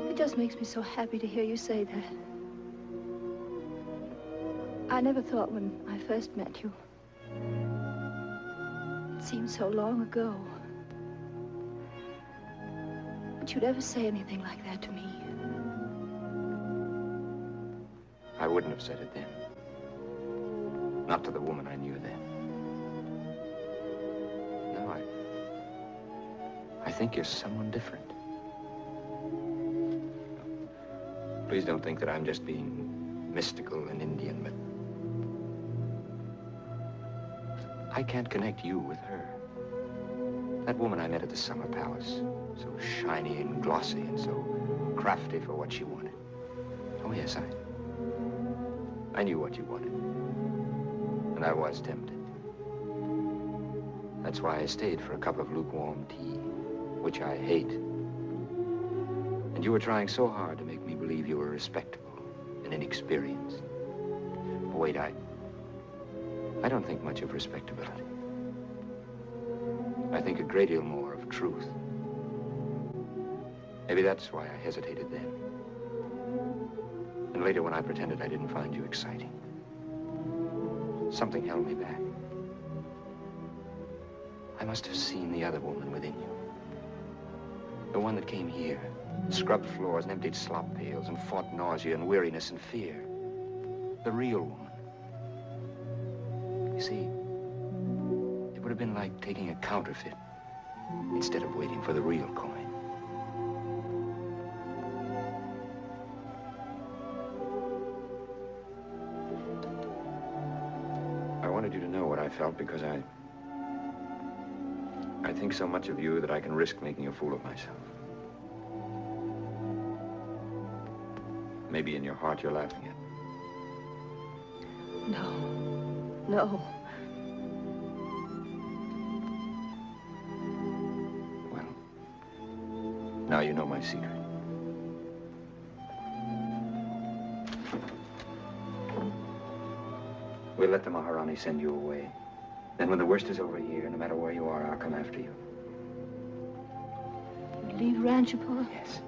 [SPEAKER 14] It just makes me so happy to hear you say that. I never thought when I first met you. It seemed so long ago. But you'd ever say anything like that to me.
[SPEAKER 4] I wouldn't have said it then. Not to the woman I knew then. No, I think you're someone different. Please don't think that I'm just being mystical and Indian, but I can't connect you with her. That woman I met at the summer palace, so shiny and glossy and so crafty for what she wanted. Oh, yes, I knew what you wanted. And I was tempted. That's why I stayed for a cup of lukewarm tea, which I hate. And you were trying so hard to make me believe you were respectable and inexperienced. But wait, I don't think much of respectability. I think a great deal more of truth. Maybe that's why I hesitated then. And later when I pretended I didn't find you exciting. Something held me back. I must have seen the other woman within you. The one that came here, scrubbed floors and emptied slop pails and fought nausea and weariness and fear. The real woman. You see, it would have been like taking a counterfeit instead of waiting for the real coin. I wanted you to know what I felt because I think so much of you that I can risk making a fool of myself. Maybe in your heart you're laughing at me.
[SPEAKER 14] No. No.
[SPEAKER 4] Well, now you know my secret. We'll let the Maharani send you away. Then when the worst is over here, no matter where you are, I'll come after you.
[SPEAKER 14] Leave Ranchapur?
[SPEAKER 4] Yes.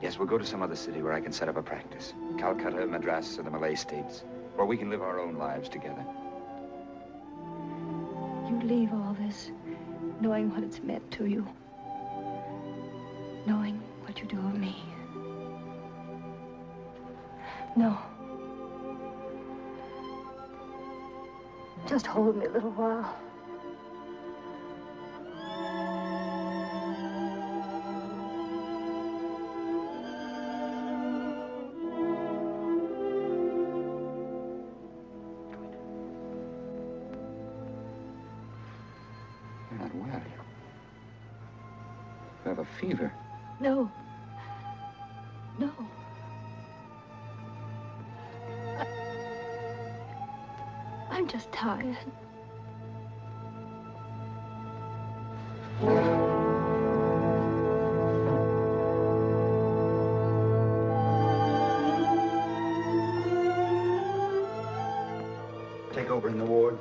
[SPEAKER 4] Yes, we'll go to some other city where I can set up a practice. Calcutta, Madras, or the Malay states, where we can live our own lives together.
[SPEAKER 14] You leave all this, knowing what it's meant to you. Knowing what you do of me. No. Just hold me a little while.
[SPEAKER 4] You're not well. You have a fever.
[SPEAKER 14] No. No. I'm just tired.
[SPEAKER 3] Take over in the ward.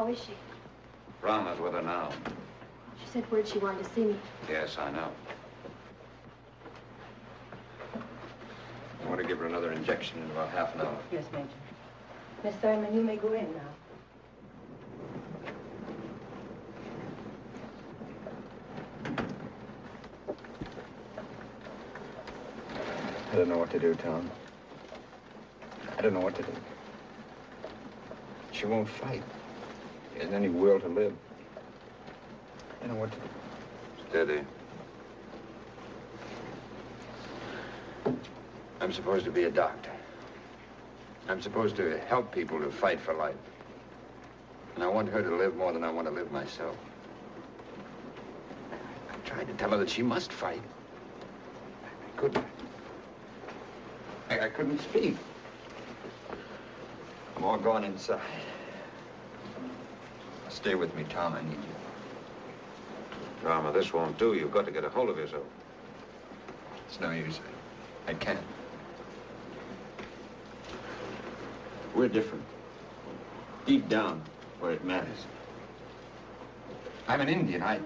[SPEAKER 14] How is she?
[SPEAKER 19] Rama's with her now.
[SPEAKER 14] She said word she wanted to see me.
[SPEAKER 19] Yes, I know.
[SPEAKER 4] I want to give her another injection in about half an hour.
[SPEAKER 9] Yes, Major. Miss Thurman, you may go in now.
[SPEAKER 4] I don't know what to do, Tom. I don't know what to do. She won't fight. She hasn't any will to live. I don't know what to do.
[SPEAKER 19] Steady.
[SPEAKER 4] I'm supposed to be a doctor. I'm supposed to help people to fight for life. And I want her to live more than I want to live myself. I tried to tell her that she must fight. I couldn't. I couldn't speak. I'm all gone inside. Stay with me, Tom. I need you.
[SPEAKER 19] Rama, this won't do. You've got to get a hold of yourself.
[SPEAKER 4] It's no use. I can't.
[SPEAKER 15] We're different. Deep down, where it matters.
[SPEAKER 4] I'm an Indian. I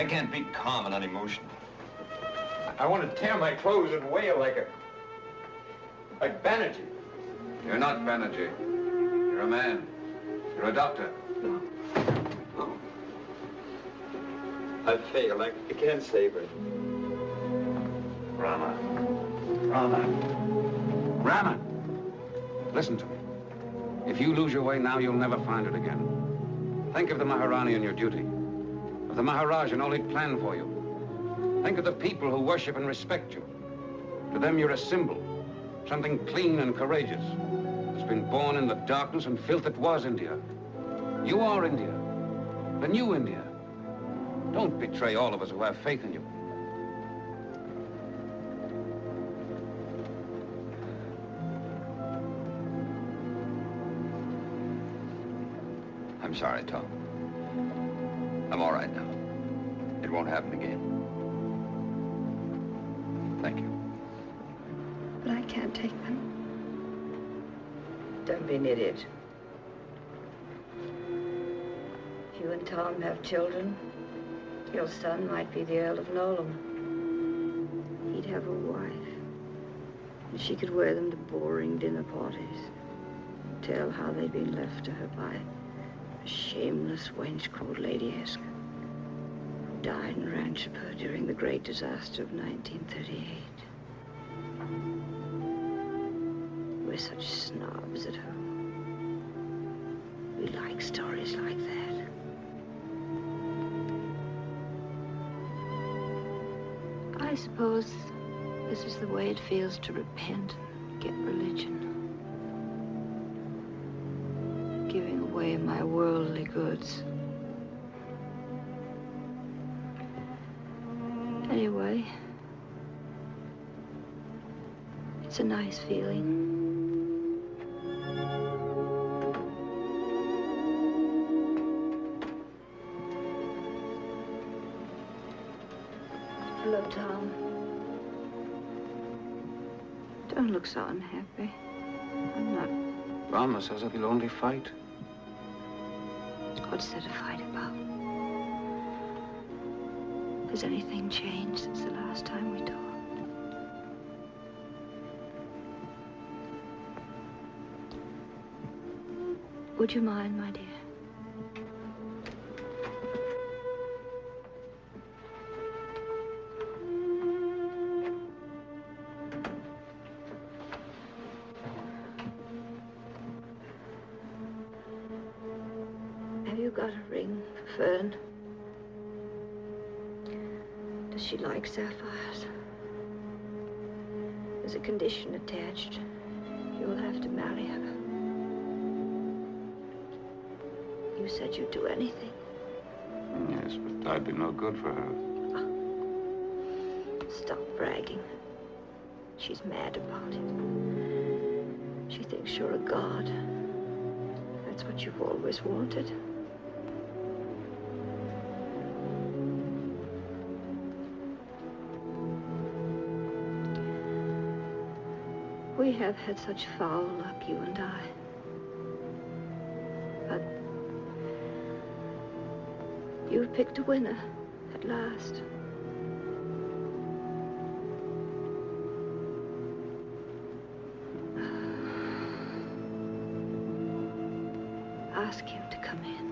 [SPEAKER 4] can't be calm and unemotional. I want to tear my clothes and wail like Banerjee.
[SPEAKER 19] You're not Banerjee. You're a man. You're a doctor.
[SPEAKER 4] No. I've failed. I can't save her.
[SPEAKER 19] Rama.
[SPEAKER 4] Rama.
[SPEAKER 19] Rama! Listen to me. If you lose your way now, you'll never find it again. Think of the Maharani and your duty. Of the Maharaj and all he'd planned for you. Think of the people who worship and respect you. To them, you're a symbol. Something clean and courageous. That's been born in the darkness and filth that was India. You are India. The new India. Don't betray all of us who have faith in you.
[SPEAKER 4] I'm sorry, Tom. I'm all right now. It won't happen again. Thank you.
[SPEAKER 5] But I can't take them.
[SPEAKER 6] Don't be an idiot. You and Tom have children. Your son might be the Earl of Nolan. He'd have a wife. And she could wear them to boring dinner parties. Tell how they'd been left to her by a shameless wench called Lady Esketh, who died in Ranchipur during the great disaster of 1938. We're such snobs at home. We like stories like that. I suppose this is the way it feels to repent and get religion. Giving away my worldly goods. Anyway, it's a nice feeling. Hello, Tom. Don't look so unhappy. I'm not.
[SPEAKER 19] Rama says that he'll only fight.
[SPEAKER 6] What's there to fight about? Has anything changed since the last time we talked? Would you mind, my dear? Got a ring for Fern. Does she like sapphires? There's a condition attached. You'll have to marry her. You said you'd do anything.
[SPEAKER 19] Yes, but I'd be no good for her.
[SPEAKER 6] Stop bragging. She's mad about it. She thinks you're a god. That's what you've always wanted. We have had such foul luck, you and I. But
[SPEAKER 5] picked a winner at last. Ask him to come in.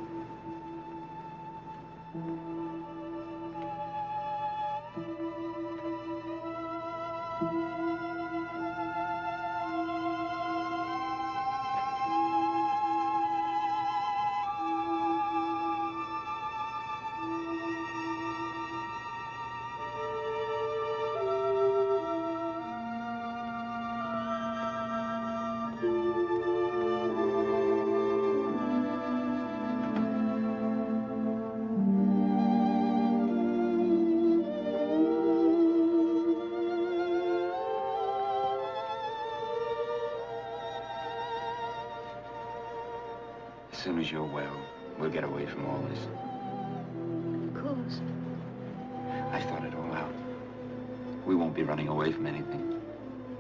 [SPEAKER 4] As soon as you're well, we'll get away from all this.
[SPEAKER 5] Of course.
[SPEAKER 4] I thought it all out. We won't be running away from anything,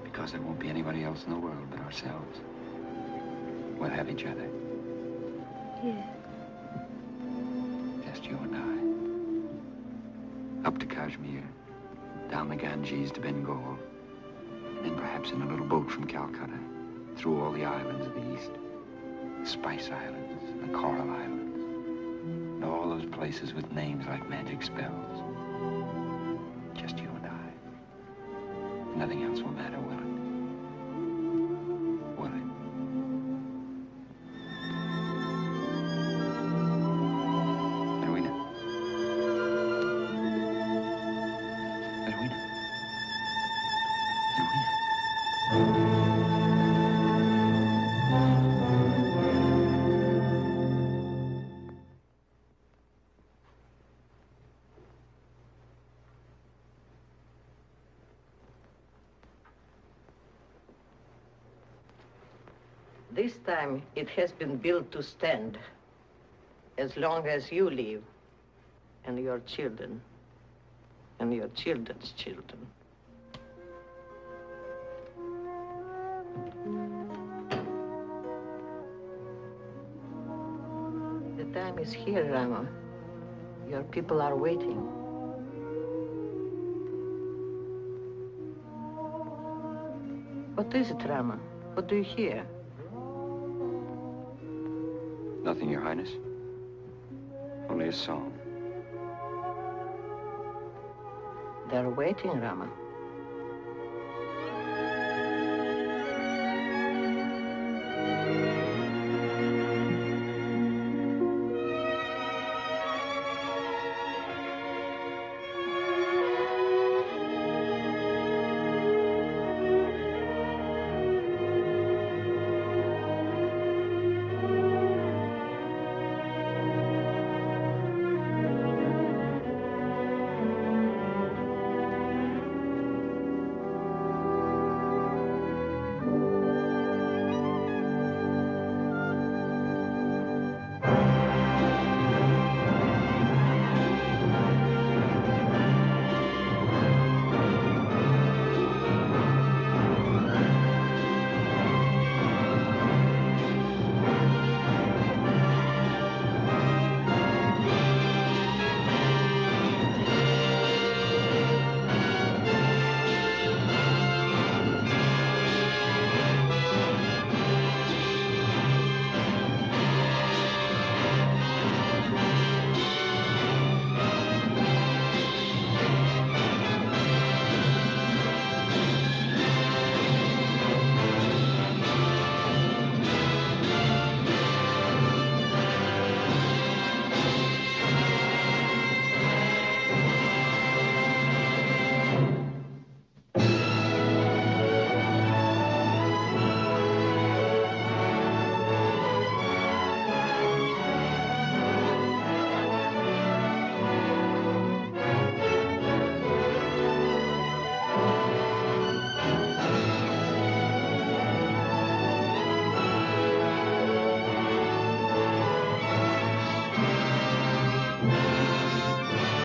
[SPEAKER 4] because there won't be anybody else in the world but ourselves. We'll have each other.
[SPEAKER 5] Yeah.
[SPEAKER 4] Just you and I. Up to Kashmir, down the Ganges to Bengal, and then perhaps in a little boat from Calcutta, through all the islands of the East. The Spice Islands, the Coral Islands, and all those places with names like magic spells. Just you and I. Nothing else will matter, will it? Will it? Edwina. Edwina. Edwina.
[SPEAKER 13] This time, it has been built to stand as long as you live, and your children, and your children's children. The time is here, Rama. Your people are waiting. What is it, Rama? What do you hear?
[SPEAKER 4] Nothing, Your Highness. Only a song.
[SPEAKER 13] They're waiting, Rama.